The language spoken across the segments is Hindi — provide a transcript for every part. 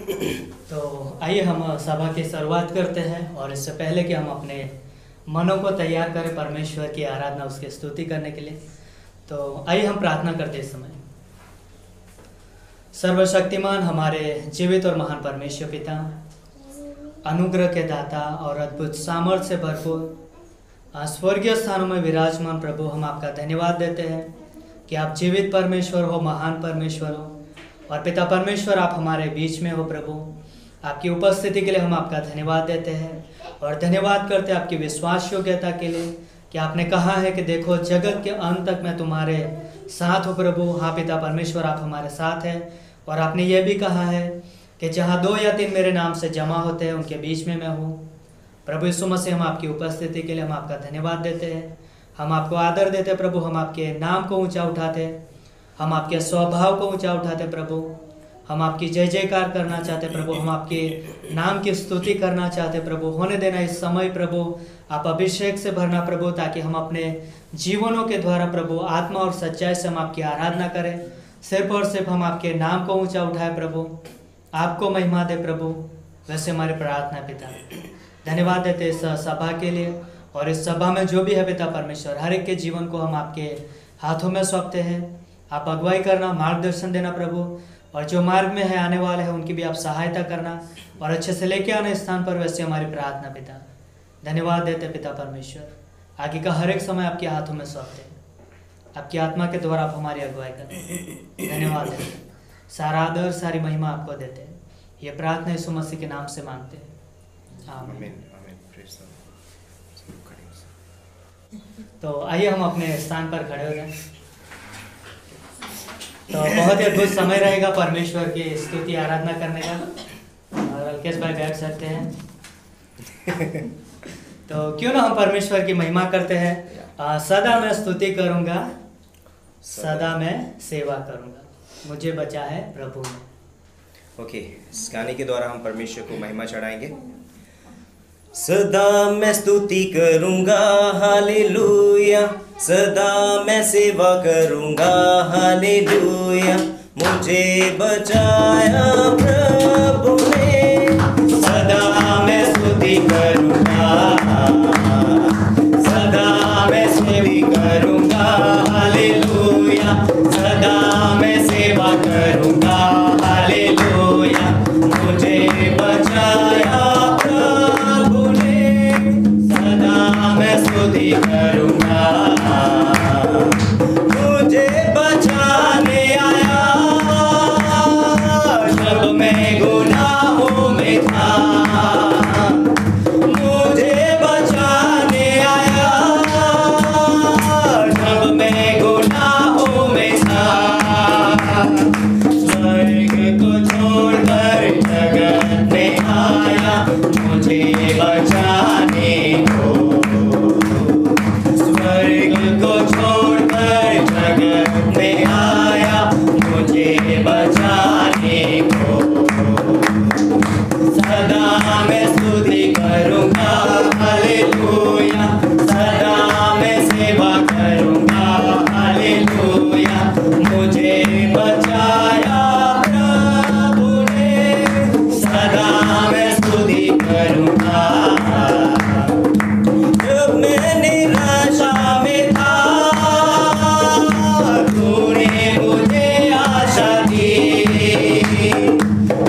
तो आइए हम सभा की शुरुआत करते हैं, और इससे पहले कि हम अपने मनों को तैयार करें परमेश्वर की आराधना, उसकी स्तुति करने के लिए, तो आइए हम प्रार्थना करते इस समय। सर्वशक्तिमान हमारे जीवित और महान परमेश्वर पिता, अनुग्रह के दाता और अद्भुत सामर्थ्य से भरपूर स्वर्गीय स्थानों में विराजमान प्रभु, हम आपका धन्यवाद देते हैं कि आप जीवित परमेश्वर हो, महान परमेश्वर हो, और पिता परमेश्वर आप हमारे बीच में हो। प्रभु, आपकी उपस्थिति के लिए हम आपका धन्यवाद देते हैं और धन्यवाद करते हैं आपकी विश्वास योग्यता के लिए कि आपने कहा है कि देखो जगत के अंत तक मैं तुम्हारे साथ हूँ। प्रभु, हाँ पिता परमेश्वर, आप हमारे साथ हैं, और आपने ये भी कहा है कि जहाँ 2 या 3 मेरे नाम से जमा होते हैं उनके बीच में मैं हूँ। प्रभु यीशु मसीह, हम आपकी उपस्थिति के लिए हम आपका धन्यवाद देते हैं, हम आपको आदर देते हैं। प्रभु, हम आपके नाम को ऊंचा उठाते हैं, हम आपके स्वभाव को ऊंचा उठाते हैं। प्रभु, हम आपकी जय जयकार करना चाहते हैं। प्रभु, हम आपके नाम की स्तुति करना चाहते हैं। प्रभु, होने देना इस समय प्रभु, आप अभिषेक से भरना प्रभु, ताकि हम अपने जीवनों के द्वारा प्रभु आत्मा और सच्चाई से हम आपकी आराधना करें। सिर्फ और सिर्फ हम आपके नाम को ऊंचा उठाए प्रभु, आपको महिमा दे प्रभु। वैसे हमारी प्रार्थना पिता, धन्यवाद देते इस सभा के लिए, और इस सभा में जो भी है पिता परमेश्वर, हर एक के जीवन को हम आपके हाथों में सौंपते हैं। आप अगुवाई करना, मार्गदर्शन देना प्रभु, और जो मार्ग में है आने वाले हैं उनकी भी आप सहायता करना और अच्छे से लेके आना इस स्थान पर। वैसे हमारी प्रार्थना पिता, धन्यवाद देते पिता परमेश्वर। आगे का हर एक समय आपके हाथों में सौंपते हैं, आपकी आत्मा के द्वारा आप हमारी अगुवाई करें। धन्यवाद देते, सारा आदर सारी महिमा आपको देते हैं। ये प्रार्थना यीशु मसीह के नाम से मांगते हैं, आमीन। तो आइए हम अपने स्थान पर खड़े हो जाएं। तो बहुत ही अद्भुत समय रहेगा परमेश्वर की स्तुति आराधना करने का, और अल्केश भाई बैठ सकते हैं। तो क्यों ना हम परमेश्वर की महिमा करते हैं। सदा मैं स्तुति करूंगा, सदा मैं सेवा करूंगा, मुझे बचा है प्रभु ने। ओके, इस गाने के द्वारा हम परमेश्वर को महिमा चढ़ाएंगे। सदा मैं स्तुति करूंगा, हालेलुया, सदा मैं सेवा करूंगा, हालेलुया, मुझे बचाया प्रभु ने। सदा मैं स्तुति करूंगा, सदा मैं स्तुति करूंगा, हालेलुया, सदा मैं सेवा करूंगा, हालेलुया, मुझे बचाया प्रभु ने। सदा मैं स्तुति करूंगा, मुझे बचाने आया जब मैं गुनाहों में था। मुझे बचाने आया जब मैं गुनाहों में था। स्वर्ग को छोड़कर जगत में आया मुझे बचाने को। स्वर्ग को छोड़कर जगत में आया मुझे बचाने को। सदा मैं स्तुति करूंगा, हालेलुया, सदा मैं सेवा करूंगा, हालेलुया, मुझे बचाया प्रभु ने। सदा मैं स्तुति करूंगा, जब मैं निराशा में था तूने मुझे आशा दी।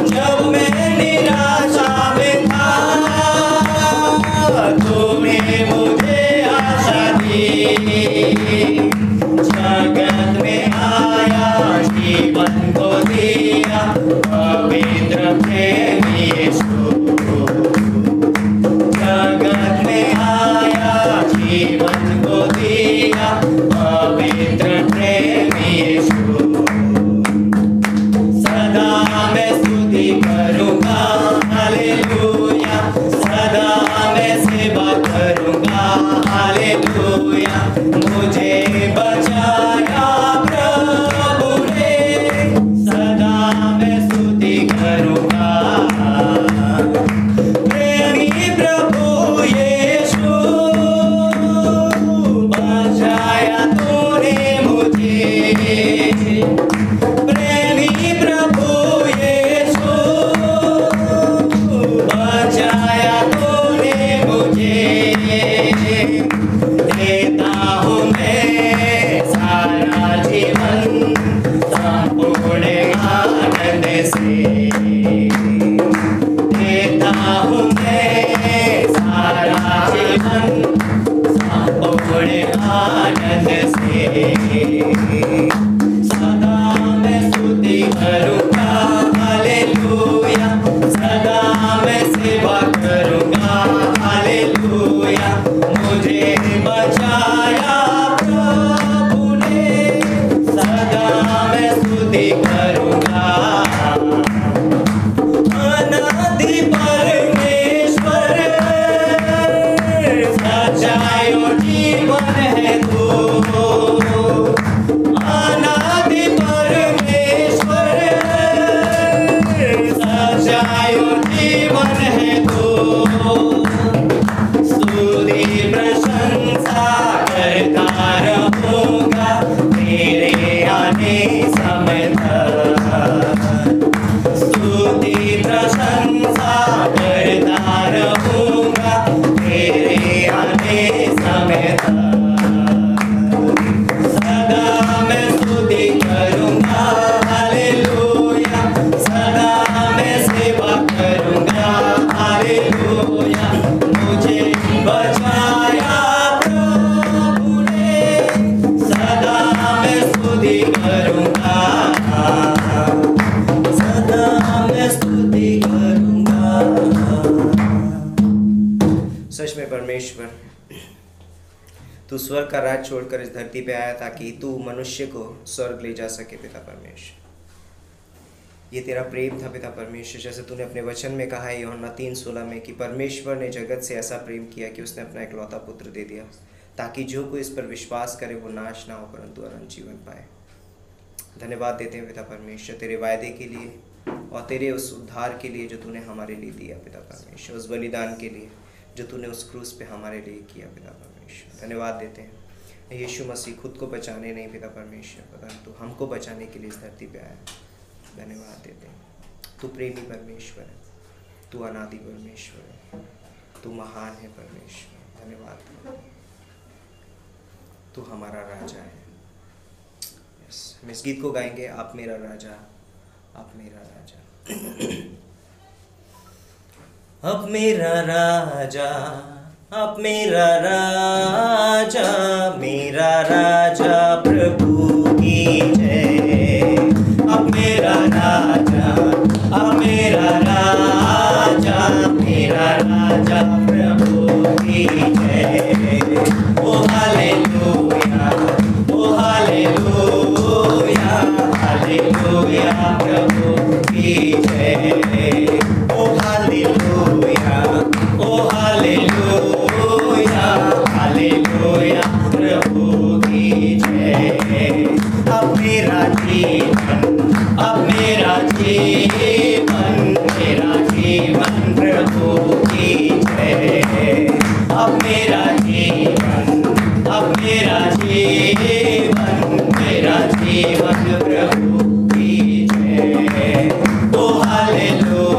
जब मैं निराशा में था तूने मुझे आशा दी। जगत में आया जीवन को दिया पवित्र प्रेम यीशु। जगत में आया जीवन को दिया पवित्र प्रेम यीशु। सदा मैं स्तुति करूंगा, हालेलुया, सदा मैं सेवा करूंगा, हालेलुया, मुझे बचाया प्रभु ने। सदा मैं स्तुति करूंगा, प्रेमी प्रभु यीशु, बचाया तूने मुझे। प्रेमी प्रभु यीशु, देता हूँ मैं सारा जीवन संपूर्ण आनंद से, सदा मैं स्तुति करूँगा हालेलुया, सदा मैं सेवा करूँगा हालेलुया। मुझे बचाया प्रभु ने, सदा मैं स्तुति करूँगा। अनादि परमेश्वर सच्चाई और जीवन है तू, अनादि परमेश्वर सच्चाई और जीवन है तू। स्तुति प्रशंसा करता रहूँगा तेरे आने समय तक, स्तुति प्रशंसा करता रहूँगा तेरे आने समय तक, सदा मैं स्तुति करूँगा हालेलुया, सदा मैं सेवा करूँगा हालेलुया। मुझे बचाया प्रभु ने, सदा मैं स्तुति करूँगा, सदा मैं स्तुति करूँगा। सच में परमेश्वर, तू स्वर्ग का राज छोड़कर इस धरती पे आया ताकि तू मनुष्य को स्वर्ग ले जा सके पिता परमेश्वर। ये तेरा प्रेम था पिता परमेश्वर, जैसे तूने अपने वचन में कहा है यूहन्ना 3:16 में कि परमेश्वर ने जगत से ऐसा प्रेम किया कि उसने अपना इकलौता पुत्र दे दिया ताकि जो कोई इस पर विश्वास करे वो नाश ना हो परंतु अनंत जीवन पाए। धन्यवाद देते हैं पिता परमेश्वर तेरे वायदे के लिए और तेरे उस उद्धार के लिए जो तूने हमारे लिए दिया पिता परमेश्वर, उस बलिदान के लिए जो तूने उस क्रूस पे हमारे लिए किया पिता परमेश्वर। धन्यवाद देते हैं यीशु मसीह खुद को बचाने नहीं पिता परमेश्वर परंतु हमको बचाने के लिए इस धरती पे आया। धन्यवाद देते हैं, तू प्रेमी परमेश्वर है, तू अनादि परमेश्वर है, तू महान है परमेश्वर। धन्यवाद, तू हमारा राजा है। यस, हम इस गीत को गाएंगे, आप मेरा राजा, आप मेरा राजा। अब मेरा राजा, अब मेरा राजा, मेरा राजा प्रभु की जय। अब मेरा राजा, अब मेरा राजा, मेरा राजा प्रभु की जय। ओ हालेलुया, ओ हालेलुया, हालेलुया प्रभु की जय। ओ हालेलुया, ओ हालेलुया, हालेलुया प्रभु की जय। अब मेरा जीवन, अब मेरा जीवन, मेरा जीवन प्रभु की जय। अब मेरा जीवन, अब मेरा जीवन, मेरा जीवन प्रभु की जय। ओ हालेलुया,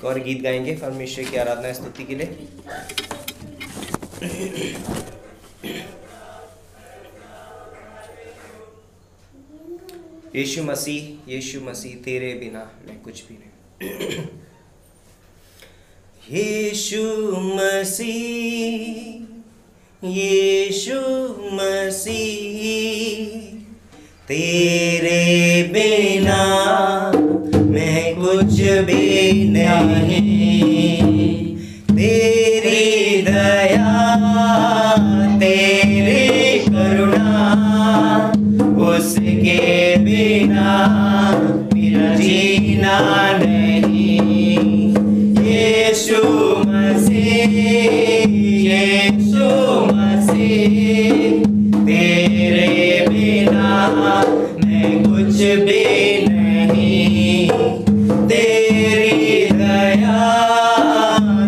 एक और गीत गाएंगे परमेश्वर की आराधना स्तुति के लिए। यीशु मसीह तेरे बिना मैं कुछ भी नहीं। यीशु मसीह तेरे बिना मैं कुछ भी नहीं। तेरी दया तेरी करुणा उसके बिना मेरा जीना नहीं। यीशु मसीह तेरे बिना मैं कुछ भी नहीं। तेरी दया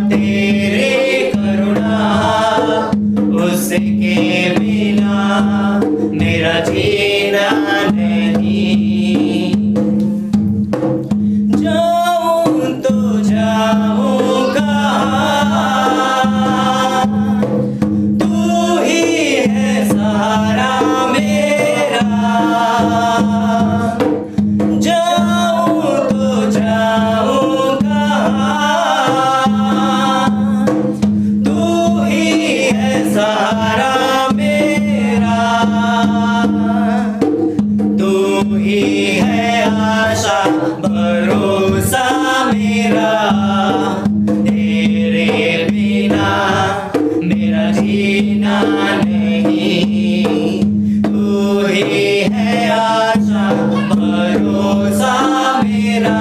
तेरी करुणा उसके बिना मेरा जीना नहीं। जाऊं तो जाऊं कहाँ, तू ही है सहारा मेरा। जाऊं तो जाऊं कहाँ, तू ही है सहारा मेरा। तू ही है आशा भरोसा मेरा। तेरे बिना मेरा जीना नहीं। तू ही है आशा भरोसा मेरा।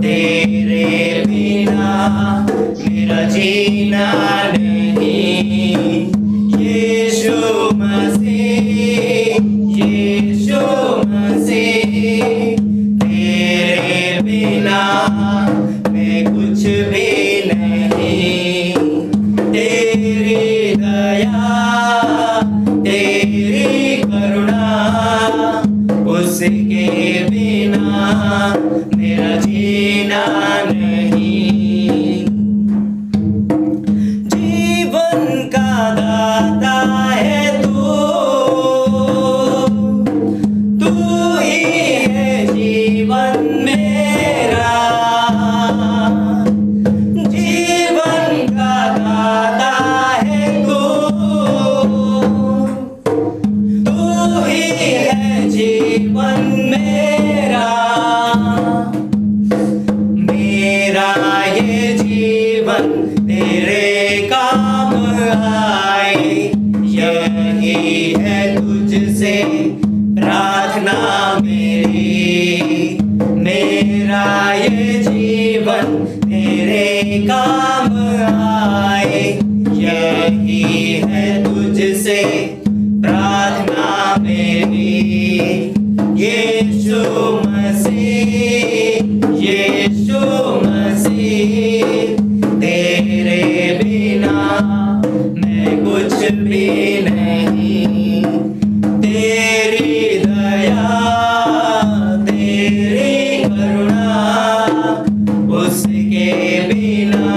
तेरे बिना मेरा जीना नहीं। यीशु मसीह तेरे बिना मैं कुछ भी नहीं। तेरी दया तेरी करुणा उसके बिना मेरा जीना नहीं। जीवन का दाता है तू ही है जीवन मेरा। जीवन का दाता है तू ही है जीवन मेरा। मेरा ये जीवन तेरे काम आए, यही है तुझसे प्रार्थना मेरी। मेरा ये जीवन तेरे काम आए, यही है तुझसे प्रार्थना मेरी। यीशु मसीह तेरे बिना मैं कुछ भी नहीं। तेरी दया तेरी करुणा उसके बिना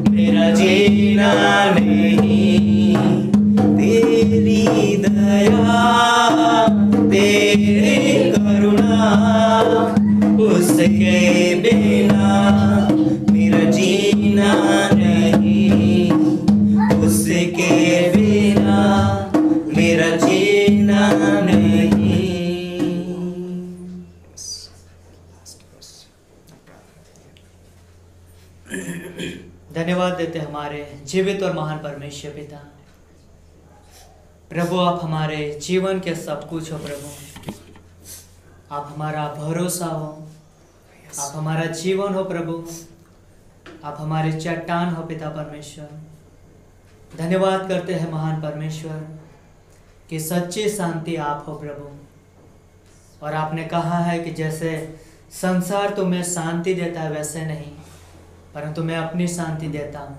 मेरा जीना नहीं। तेरी दया तेरी करुणा उसके बिना मेरा जीना नहीं। उसके बिना मेरा जीना नहीं। धन्यवाद देते हमारे जीवित और महान परमेश्वर पिता। प्रभु आप हमारे जीवन के सब कुछ हो। प्रभु आप हमारा भरोसा हो, आप हमारा जीवन हो। प्रभु आप हमारे चट्टान हो पिता परमेश्वर। धन्यवाद करते हैं महान परमेश्वर कि सच्ची शांति आप हो प्रभु। और आपने कहा है कि जैसे संसार तुम्हें शांति देता है वैसे नहीं, परंतु मैं अपनी शांति देता हूँ।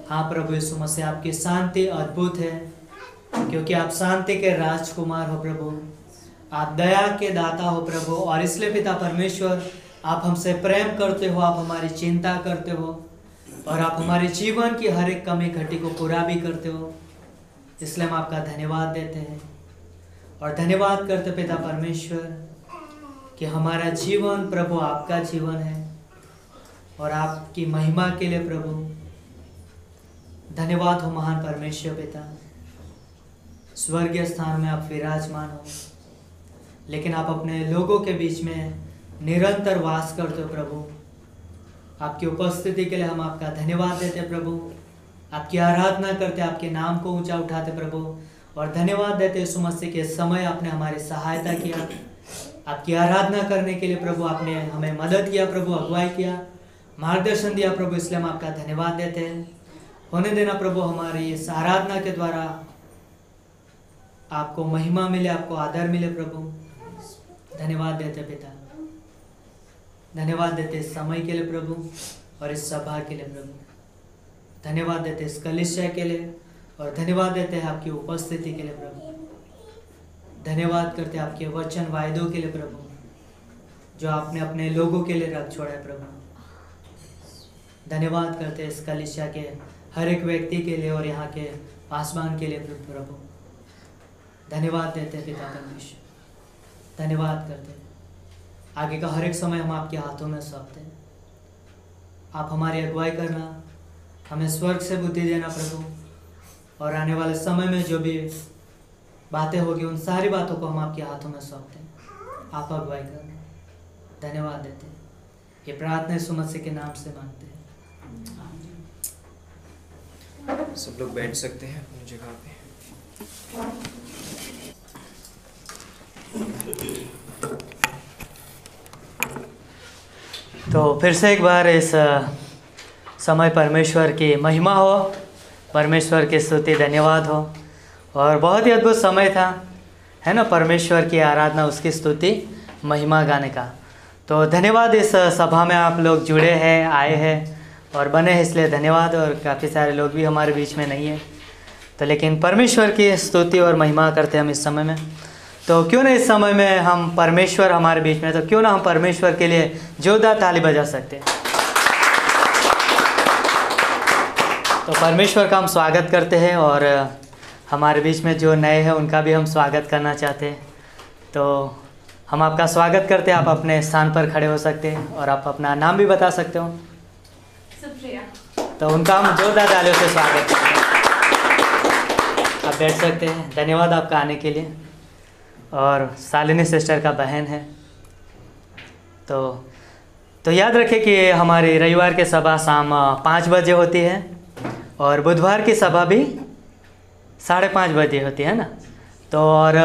हाँ प्रभु यीशु मसीह आपकी शांति अद्भुत है, क्योंकि आप शांति के राजकुमार हो प्रभु। आप दया के दाता हो प्रभु। और इसलिए पिता परमेश्वर आप हमसे प्रेम करते हो, आप हमारी चिंता करते हो और आप हमारे जीवन की हर एक कमी घटी को पूरा भी करते हो। इसलिए हम आपका धन्यवाद देते हैं और धन्यवाद करते पिता परमेश्वर कि हमारा जीवन प्रभु आपका जीवन है और आपकी महिमा के लिए प्रभु धन्यवाद हो महान परमेश्वर पिता। स्वर्गीय स्थान में आप विराजमान हो, लेकिन आप अपने लोगों के बीच में निरंतर वास करते हो प्रभु। आपकी उपस्थिति के लिए हम आपका धन्यवाद देते प्रभु, आपकी आराधना करते, आपके नाम को ऊंचा उठाते प्रभु और धन्यवाद देते यीशु मसीह के समय आपने हमारी सहायता किया, आपकी आराधना करने के लिए प्रभु आपने हमें मदद किया प्रभु, अगुवाई किया, मार्गदर्शन दिया प्रभु। इसलिए हम आपका धन्यवाद देते हैं। होने देना प्रभु हमारी इस आराधना के द्वारा आपको महिमा मिले, आपको आदर मिले प्रभु। धन्यवाद देते पिता, धन्यवाद देते इस समय के लिए प्रभु और इस सभा के लिए प्रभु। धन्यवाद देते इस कलीसिया के लिए और धन्यवाद देते हैं आपकी उपस्थिति के लिए प्रभु। धन्यवाद करते आपके वचन वायदों के लिए प्रभु, जो आपने अपने लोगों के लिए रख छोड़ा है प्रभु। धन्यवाद करते इस कलीसिया के हर एक व्यक्ति के लिए और यहाँ के पासवान के लिए प्रभु। धन्यवाद देते पिता परमेश्वर, धन्यवाद करते। आगे का हर एक समय हम आपके हाथों में सौंपते हैं। आप हमारी अगुवाई करना, हमें स्वर्ग से बुद्धि देना प्रभु, और आने वाले समय में जो भी बातें होगी उन सारी बातों को हम आपके हाथों में सौंपते हैं। आप अगुवाई करना, धन्यवाद देते हैं। ये प्रार्थना यीशु मसीह के नाम से मांगते हैं। सब लोग बैठ सकते हैं अपनी जगह पे। तो फिर से एक बार इस समय परमेश्वर की महिमा हो, परमेश्वर की स्तुति धन्यवाद हो। और बहुत ही अद्भुत समय था, है ना, परमेश्वर की आराधना, उसकी स्तुति महिमा गाने का। तो धन्यवाद, इस सभा में आप लोग जुड़े हैं, आए हैं और बने हैं, इसलिए धन्यवाद। और काफ़ी सारे लोग भी हमारे बीच में नहीं है, तो लेकिन परमेश्वर की स्तुति और महिमा करते हैं हम इस समय में। तो क्यों ना इस समय में हम परमेश्वर हमारे बीच में, तो क्यों ना हम परमेश्वर के लिए जोरदार ताली बजा सकते हैं। तो परमेश्वर का हम स्वागत करते हैं और हमारे बीच में जो नए हैं उनका भी हम स्वागत करना चाहते हैं। तो हम आपका स्वागत करते हैं। आप अपने स्थान पर खड़े हो सकते हैं और आप अपना नाम भी बता सकते हो। सुप्रिया। तो उनका हम जोरदार तालियों से स्वागत करते हैं। आप बैठ सकते हैं। धन्यवाद आपका आने के लिए। और शालिनी सिस्टर का बहन है। तो याद रखें कि हमारी रविवार की सभा शाम 5 बजे होती है और बुधवार की सभा भी 5:30 बजे होती है ना। तो और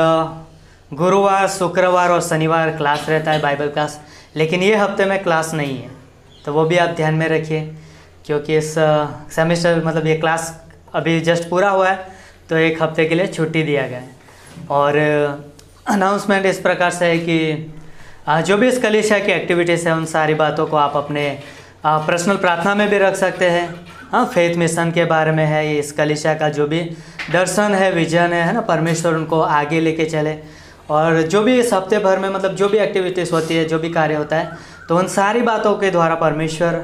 गुरुवार, शुक्रवार और शनिवार क्लास रहता है, बाइबल क्लास, लेकिन ये हफ्ते में क्लास नहीं है। तो वो भी आप ध्यान में रखिए, क्योंकि इस सेमेस्टर मतलब ये क्लास अभी जस्ट पूरा हुआ है, तो 1 हफ्ते के लिए छुट्टी दिया गया है। और अनाउंसमेंट इस प्रकार से है कि जो भी इस कलीसिया की एक्टिविटीज़ है उन सारी बातों को आप अपने पर्सनल प्रार्थना में भी रख सकते हैं। हाँ, फेथ मिशन के बारे में है, ये इस कलीसिया का जो भी दर्शन है, विजन है ना, परमेश्वर उनको आगे लेके चले। और जो भी इस हफ्ते भर में मतलब जो भी एक्टिविटीज़ होती है, जो भी कार्य होता है, तो उन सारी बातों के द्वारा परमेश्वर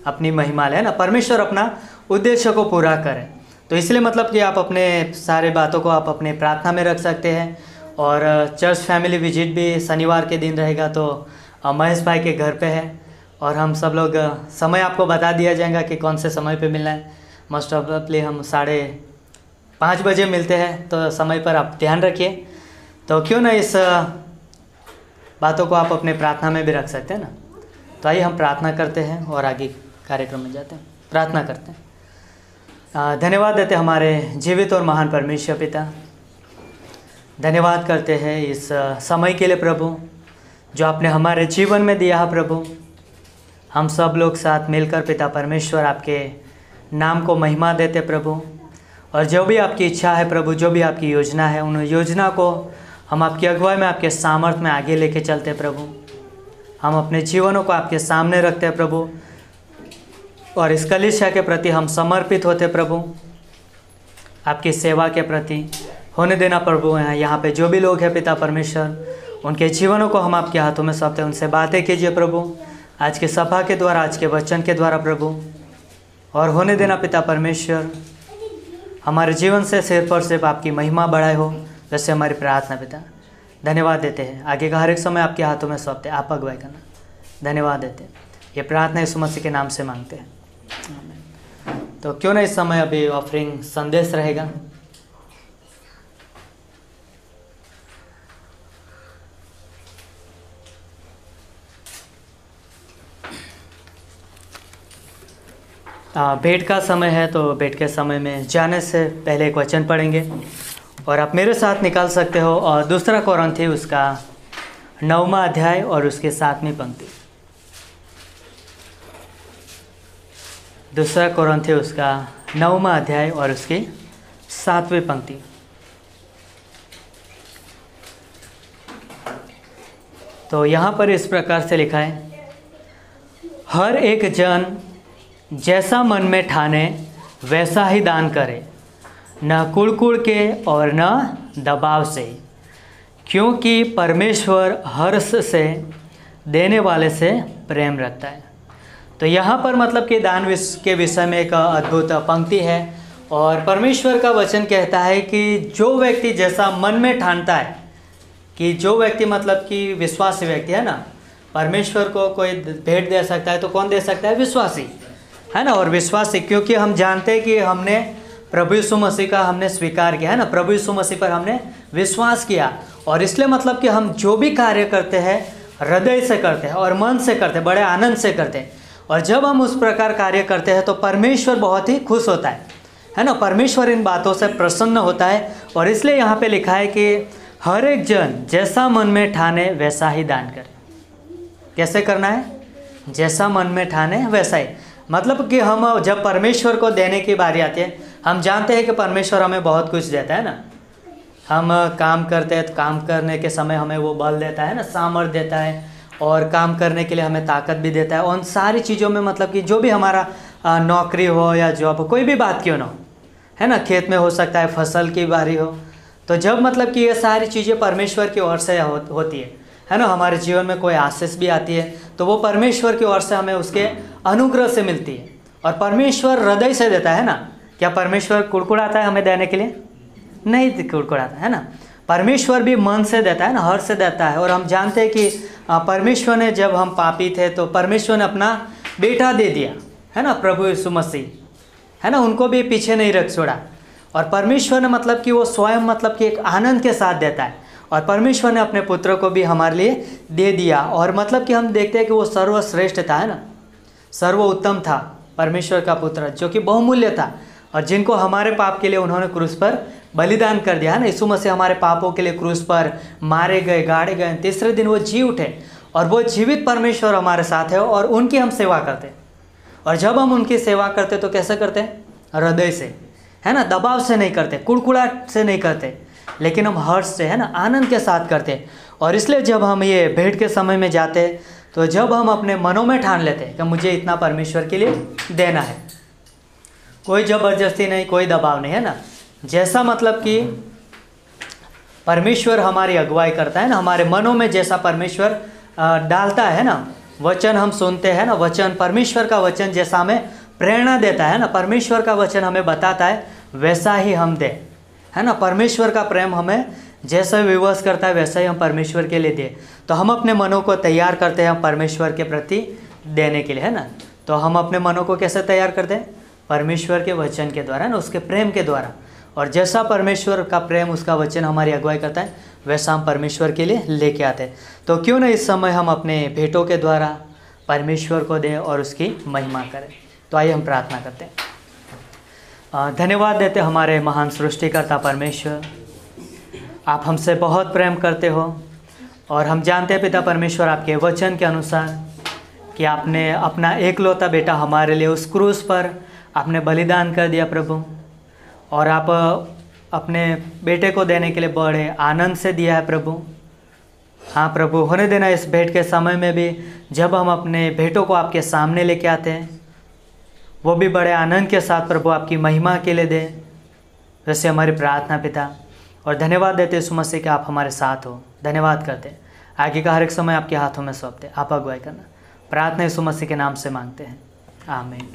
अपनी महिमा ले ना, परमेश्वर अपना उद्देश्य को पूरा करें। तो इसलिए मतलब कि आप अपने सारे बातों को आप अपने प्रार्थना में रख सकते हैं। और चर्च फैमिली विजिट भी शनिवार के दिन रहेगा, तो महेश भाई के घर पे है और हम सब लोग समय आपको बता दिया जाएगा कि कौन से समय पे मिलना है। मोस्ट ऑफली हम 5:30 बजे मिलते हैं, तो समय पर आप ध्यान रखिए। तो क्यों ना इस बातों को आप अपने प्रार्थना में भी रख सकते हैं ना। तो आइए हम प्रार्थना करते हैं और आगे कार्यक्रम में जाते हैं। प्रार्थना करते हैं। धन्यवाद देते हमारे जीवित और महान परमेश्वर पिता, धन्यवाद करते हैं इस समय के लिए प्रभु, जो आपने हमारे जीवन में दिया है प्रभु। हम सब लोग साथ मिलकर पिता परमेश्वर आपके नाम को महिमा देते प्रभु। और जो भी आपकी इच्छा है प्रभु, जो भी आपकी योजना है, उन योजना को हम आपकी अगुवाई में, आपके सामर्थ्य में आगे लेके चलते प्रभु। हम अपने जीवनों को आपके सामने रखते हैं प्रभु, और इस कलीसिया के प्रति हम समर्पित होते प्रभु, आपकी सेवा के प्रति होने देना प्रभु। यहाँ पे जो भी लोग हैं पिता परमेश्वर, उनके जीवनों को हम आपके हाथों में सौंपते हैं। उनसे बातें कीजिए प्रभु, आज के सभा के द्वारा, आज के वचन के द्वारा प्रभु, और होने देना पिता परमेश्वर, हमारे जीवन से सिर पर सिर्फ आपकी महिमा बढ़ाए हो, जैसे हमारी प्रार्थना पिता। धन्यवाद देते हैं, आगे का हर एक समय आपके हाथों में सौंपते, आप अगुवाई करना। धन्यवाद देते हैं, ये प्रार्थना यीशु मसीह के नाम से मांगते हैं, आमीन। तो क्यों ना इस समय अभी ऑफरिंग संदेश रहेगा। भेंट का समय है, तो भेंट के समय में जाने से पहले एक वचन पढ़ेंगे और आप मेरे साथ निकाल सकते हो। और दूसरा कोरिन्थी उसका 9वां अध्याय और उसके 7वीं पंक्ति। दूसरा कोरिन्थी उसका 9वां अध्याय और उसकी 7वीं पंक्ति। तो यहाँ पर इस प्रकार से लिखा है, हर एक जन जैसा मन में ठाने वैसा ही दान करे, न कुड़कुड़ के और न दबाव से, क्योंकि परमेश्वर हर्ष से देने वाले से प्रेम रखता है। तो यहाँ पर मतलब कि दान के विषय में एक अद्भुत पंक्ति है, और परमेश्वर का वचन कहता है कि जो व्यक्ति जैसा मन में ठानता है, कि जो व्यक्ति मतलब कि विश्वासी व्यक्ति है ना, परमेश्वर को कोई भेंट दे सकता है तो कौन दे सकता है? विश्वासी, है ना। और विश्वासी, क्योंकि हम जानते हैं कि हमने प्रभु यीशु मसीह का हमने स्वीकार किया है ना, प्रभु यीशु मसीह पर हमने विश्वास किया, और इसलिए मतलब कि हम जो भी कार्य करते हैं हृदय से करते हैं और मन से करते हैं, बड़े आनंद से करते हैं। और जब हम उस प्रकार कार्य करते हैं तो परमेश्वर बहुत ही खुश होता है ना। परमेश्वर इन बातों से प्रसन्न होता है, और इसलिए यहाँ पे लिखा है कि हर एक जन जैसा मन में ठाने वैसा ही दान करे। कैसे करना है? जैसा मन में ठाने वैसा ही, मतलब कि हम जब परमेश्वर को देने की बारी आती है, हम जानते हैं कि परमेश्वर हमें बहुत कुछ देता है ना। हम काम करते हैं तो काम करने के समय हमें वो बल देता है ना, सामर्थ्य देता है, और काम करने के लिए हमें ताकत भी देता है। उन सारी चीज़ों में मतलब कि जो भी हमारा नौकरी हो या जॉब हो, कोई भी बात क्यों ना हो, है ना, खेत में हो सकता है, फसल की बारी हो, तो जब मतलब कि ये सारी चीज़ें परमेश्वर की ओर से होती है ना, हमारे जीवन में कोई आशीष भी आती है तो वो परमेश्वर की ओर से हमें उसके अनुग्रह से मिलती है। और परमेश्वर हृदय से देता है ना। क्या परमेश्वर कुड़कुड़ाता है हमें देने के लिए? नहीं कुड़कुड़ाता है ना। परमेश्वर भी मन से देता है ना, हर्ष से देता है। और हम जानते हैं कि परमेश्वर ने, जब हम पापी थे तो परमेश्वर ने अपना बेटा दे दिया है ना, प्रभु यीशु मसीह, है ना, उनको भी पीछे नहीं रख छोड़ा। और परमेश्वर ने मतलब कि वो स्वयं मतलब कि एक आनंद के साथ देता है, और परमेश्वर ने अपने पुत्र को भी हमारे लिए दे दिया। और मतलब कि हम देखते हैं कि वो सर्वश्रेष्ठ था, है ना, सर्वोत्तम था, परमेश्वर का पुत्र जो कि बहुमूल्य था, और जिनको हमारे पाप के लिए उन्होंने क्रूस पर बलिदान कर दिया है ना। यीशु मसीह हमारे पापों के लिए क्रूस पर मारे गए, गाड़े गए, तीसरे दिन वो जी उठे, और वो जीवित परमेश्वर हमारे साथ है, और उनकी हम सेवा करते हैं। और जब हम उनकी सेवा करते तो कैसे करते हैं? हृदय से, है ना, दबाव से नहीं करते, कुड़कुड़ाहट से नहीं करते, लेकिन हम हर्ष से, है ना, आनंद के साथ करते हैं। और इसलिए जब हम ये भेंट के समय में जाते हैं, तो जब हम अपने मनों में ठान लेते हैं कि मुझे इतना परमेश्वर के लिए देना है, कोई ज़बरदस्ती नहीं, कोई दबाव नहीं, है ना, जैसा मतलब कि परमेश्वर हमारी अगुवाई करता है ना, हमारे मनों में जैसा परमेश्वर डालता है ना, वचन हम सुनते हैं ना, वचन, परमेश्वर का वचन जैसा हमें प्रेरणा देता है ना, परमेश्वर का वचन हमें बताता है, वैसा ही हम दें, है ना। परमेश्वर का प्रेम हमें जैसा विवश करता है वैसा ही हम परमेश्वर के लिए दें। तो हम अपने मनों को तैयार करते हैं परमेश्वर के प्रति देने के लिए, है ना। तो हम अपने मनों को कैसे तैयार करते हैं? परमेश्वर के वचन के द्वारा ना, उसके प्रेम के द्वारा। और जैसा परमेश्वर का प्रेम, उसका वचन हमारी अगुवाई करता है, वैसा हम परमेश्वर के लिए लेके आते हैं। तो क्यों ना इस समय हम अपने भेंटों के द्वारा परमेश्वर को दें और उसकी महिमा करें। तो आइए हम प्रार्थना करते हैं। धन्यवाद देते हमारे महान सृष्टिकर्ता परमेश्वर, आप हमसे बहुत प्रेम करते हो, और हम जानते हैं पिता परमेश्वर आपके वचन के अनुसार कि आपने अपना एकलौता बेटा हमारे लिए उस क्रूस पर आपने बलिदान कर दिया प्रभु, और आप अपने बेटे को देने के लिए बड़े आनंद से दिया है प्रभु। हाँ प्रभु, होने देना इस भेंट के समय में भी जब हम अपने भेंटों को आपके सामने लेके आते हैं, वो भी बड़े आनंद के साथ प्रभु आपकी महिमा के लिए दें, वैसे हमारी प्रार्थना पिता। और धन्यवाद देते यीशु मसीह कि आप हमारे साथ हो, धन्यवाद करते। आगे का हर एक समय आपके हाथों में सौंपते, आप अगुवाई करना। प्रार्थना यीशु मसीह के नाम से मांगते हैं, आमीन।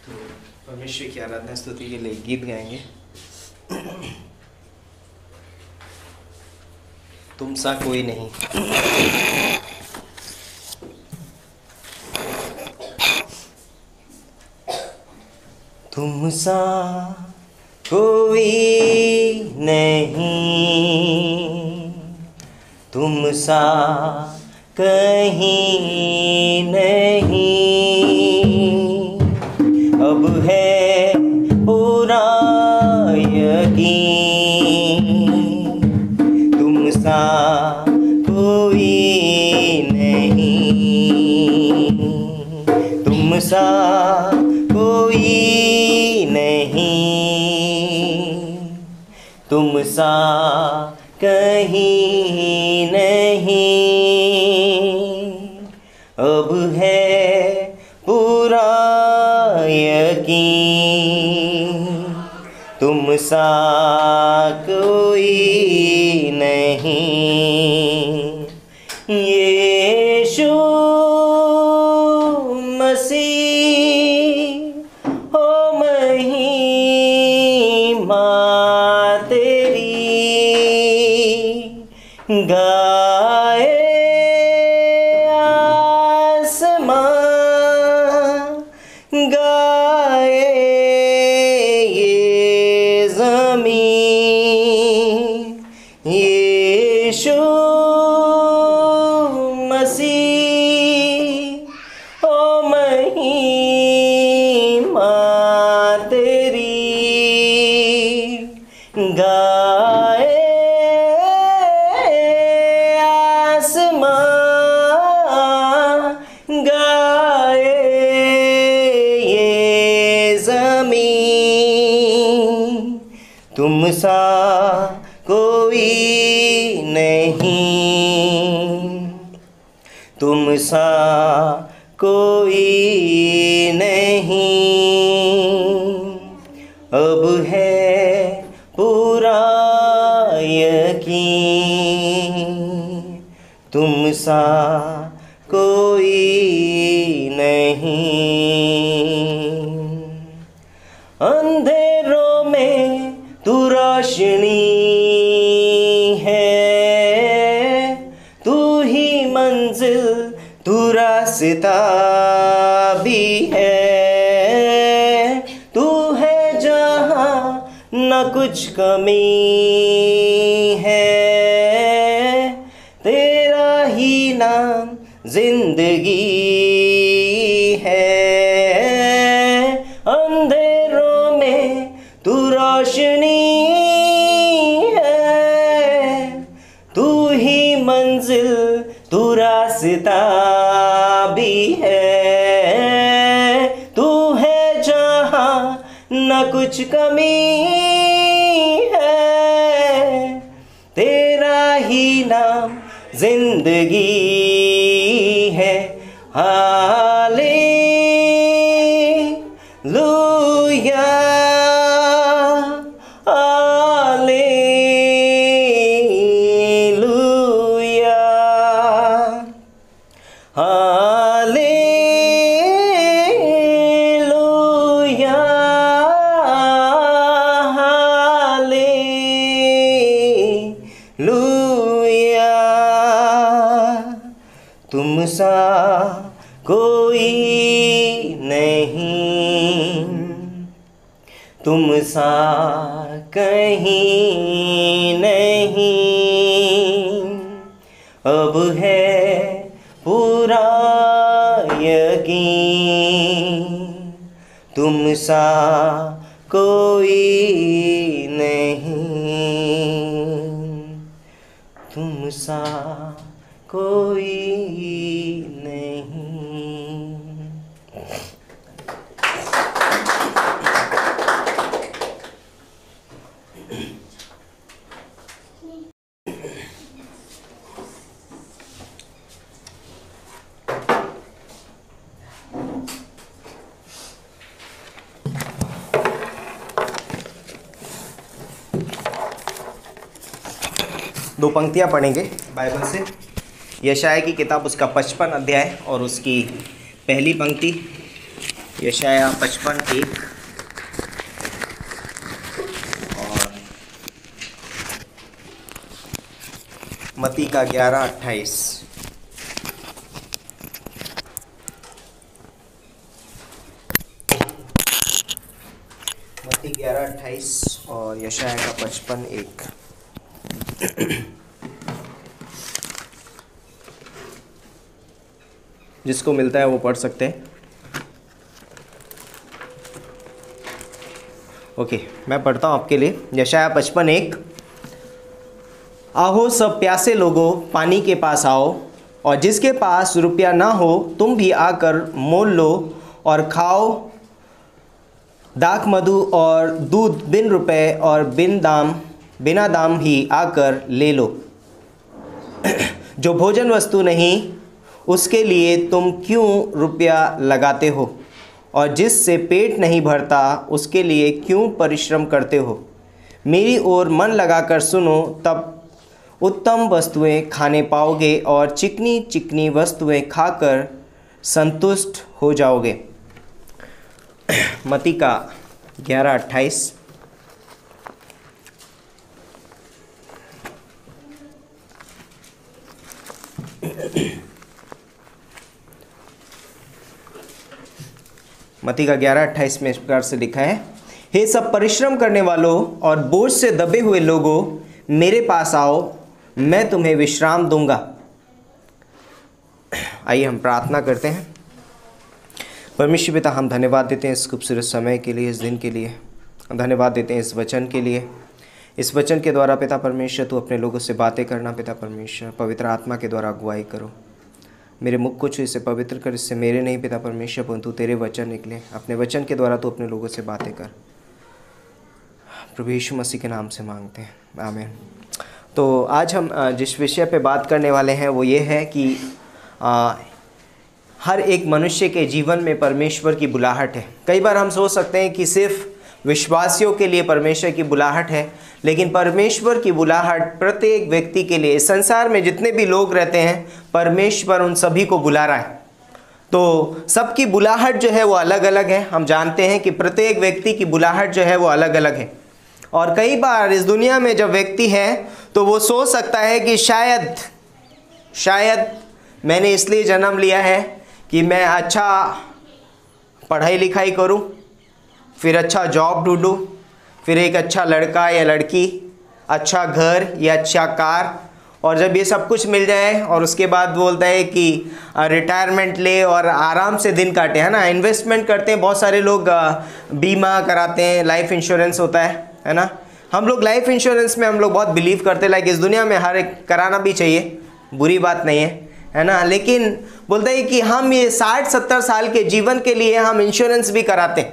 तो परमेश्वर की आराधना स्तुति के लिए गीत गाएंगे। तुम सा कोई नहीं। तुम सा कोई नहीं, तुम सा कहीं नहीं, अब है पूरा यकीन, तुम सा कोई नहीं, तुम सा कोई नहीं, तुम सा कहीं नहीं, अब है पूरा यकीन, तुम सा कोई नहीं। यीशु मसीह हो महिमा तेरी, गाए आसमां, गाए ये ज़मीन, यीशु मसीह ओ महिमा तेरी, गाए आसमां, गाए ये ज़मीन, तुम सा कोई नहीं, तुम सा कोई नहीं, अब है पूरा यकीन, तुम सा कोई नहीं। अंधेरों में तू रोशनी है, तू ही मंजिल, तू रास्ता भी है, तू है जहाँ न कुछ कमी है, तेरा ही नाम जिंदगी है। अंधेरों में तू रोशनी है, तू ही मंजिल, तू रास्ता भी है, तू है जहाँ न कुछ कमी है, तेरा ही नाम जिंदगी है। हालेलुया, हालेलुया, हालेलुया, हालेलुया, तुम सा कोई नहीं, तुम सा कहीं नहीं, अब है पूरा यकीन, तुम सा कोई नहीं, तुम सा कोई नहीं। दो पंक्तियां पढ़ेंगे बाइबल से। यशाया की किताब उसका 55 अध्याय और उसकी पहली पंक्ति, यशाया 55:1 और मत्ती का 11:28। मत्ती 11:28 और यशाया का 55:1। जिसको मिलता है वो पढ़ सकते हैं। ओके, मैं पढ़ता हूँ आपके लिए। यशाया 55:1। आहो सब प्यासे लोगों, पानी के पास आओ, और जिसके पास रुपया ना हो तुम भी आकर मोल लो और खाओ। दाख मधु और दूध बिन रुपए और बिना दाम ही आकर ले लो। जो भोजन वस्तु नहीं उसके लिए तुम क्यों रुपया लगाते हो, और जिससे पेट नहीं भरता उसके लिए क्यों परिश्रम करते हो। मेरी ओर मन लगाकर सुनो, तब उत्तम वस्तुएं खाने पाओगे और चिकनी चिकनी वस्तुएं खाकर संतुष्ट हो जाओगे। मत्ती का 11:28। मत्ती का 11:28 में इस प्रकार से लिखा है, हे सब परिश्रम करने वालों और बोझ से दबे हुए लोगों, मेरे पास आओ, मैं तुम्हें विश्राम दूंगा। आइए हम प्रार्थना करते हैं। परमेश्वर पिता, हम धन्यवाद देते हैं इस खूबसूरत समय के लिए, इस दिन के लिए। धन्यवाद देते हैं इस वचन के लिए। इस वचन के द्वारा पिता परमेश्वर तू अपने लोगों से बातें करना। पिता परमेश्वर पवित्र आत्मा के द्वारा अगुवाई करो। मेरे मुख को छू, इसे पवित्र कर, इससे मेरे नहीं पिता परमेश्वर परंतु तेरे वचन निकले। अपने वचन के द्वारा तू अपने लोगों से बातें कर। प्रभु यीशु मसीह के नाम से मांगते हैं, आमीन। तो आज हम जिस विषय पे बात करने वाले हैं वो ये है कि हर एक मनुष्य के जीवन में परमेश्वर की बुलाहट है। कई बार हम सोच सकते हैं कि सिर्फ विश्वासियों के लिए परमेश्वर की बुलाहट है, लेकिन परमेश्वर की बुलाहट प्रत्येक व्यक्ति के लिए, संसार में जितने भी लोग रहते हैं परमेश्वर उन सभी को बुला रहा है। तो सबकी बुलाहट जो है वो अलग अलग है। हम जानते हैं कि प्रत्येक व्यक्ति की बुलाहट जो है वो अलग अलग है। और कई बार इस दुनिया में जब व्यक्ति है तो वो सोच सकता है कि शायद मैंने इसलिए जन्म लिया है कि मैं अच्छा पढ़ाई लिखाई करूं, फिर अच्छा जॉब ढूंढूं, फिर एक अच्छा लड़का या लड़की, अच्छा घर या अच्छा कार, और जब ये सब कुछ मिल जाए और उसके बाद बोलता है कि रिटायरमेंट ले और आराम से दिन काटे, है ना। इन्वेस्टमेंट करते हैं बहुत सारे लोग, बीमा कराते हैं, लाइफ इंश्योरेंस होता है ना। हम लोग लाइफ इंश्योरेंस में हम लोग बहुत बिलीव करते हैं, लाइक इस दुनिया में हर एक कराना भी चाहिए, बुरी बात नहीं है ना। लेकिन बोलते हैं कि हम ये 60-70 साल के जीवन के लिए हम इंश्योरेंस भी कराते हैं,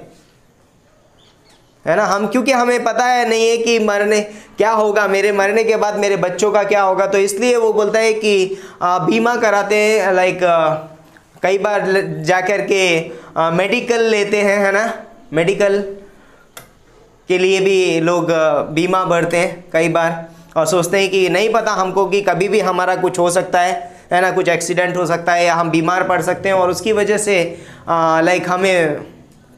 है ना। हम क्योंकि हमें पता है नहीं है कि मरने क्या होगा, मेरे मरने के बाद मेरे बच्चों का क्या होगा, तो इसलिए वो बोलता है कि बीमा कराते हैं। लाइक कई बार जाकर के मेडिकल लेते हैं, है ना। मेडिकल के लिए भी लोग बीमा भरते हैं कई बार, और सोचते हैं कि नहीं पता हमको कि कभी भी हमारा कुछ हो सकता है ना, कुछ एक्सीडेंट हो सकता है या हम बीमार पड़ सकते हैं, और उसकी वजह से लाइक हमें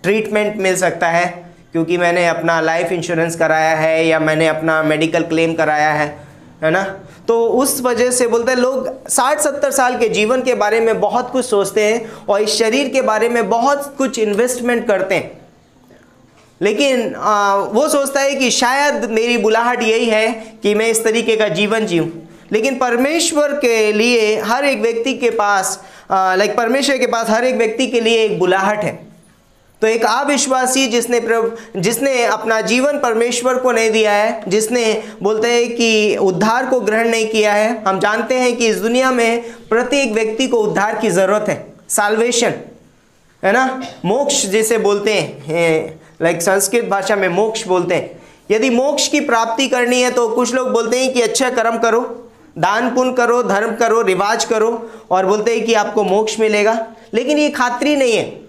ट्रीटमेंट मिल सकता है क्योंकि मैंने अपना लाइफ इंश्योरेंस कराया है या मैंने अपना मेडिकल क्लेम कराया है ना। तो उस वजह से बोलते हैं लोग 60-70 साल के जीवन के बारे में बहुत कुछ सोचते हैं और इस शरीर के बारे में बहुत कुछ इन्वेस्टमेंट करते हैं। लेकिन वो सोचता है कि शायद मेरी बुलाहट यही है कि मैं इस तरीके का जीवन जीऊँ। लेकिन परमेश्वर के लिए हर एक व्यक्ति के पास परमेश्वर के पास हर एक व्यक्ति के लिए एक बुलाहट है। तो एक अविश्वासी जिसने अपना जीवन परमेश्वर को नहीं दिया है, जिसने बोलते हैं कि उद्धार को ग्रहण नहीं किया है। हम जानते हैं कि इस दुनिया में प्रत्येक व्यक्ति को उद्धार की ज़रूरत है, साल्वेशन, है ना, मोक्ष जिसे बोलते हैं, लाइक संस्कृत भाषा में मोक्ष बोलते हैं। यदि मोक्ष की प्राप्ति करनी है तो कुछ लोग बोलते हैं कि अच्छा कर्म करो, दान पुण्य करो, धर्म करो, रिवाज करो, और बोलते हैं कि आपको मोक्ष मिलेगा। लेकिन ये खातरी नहीं है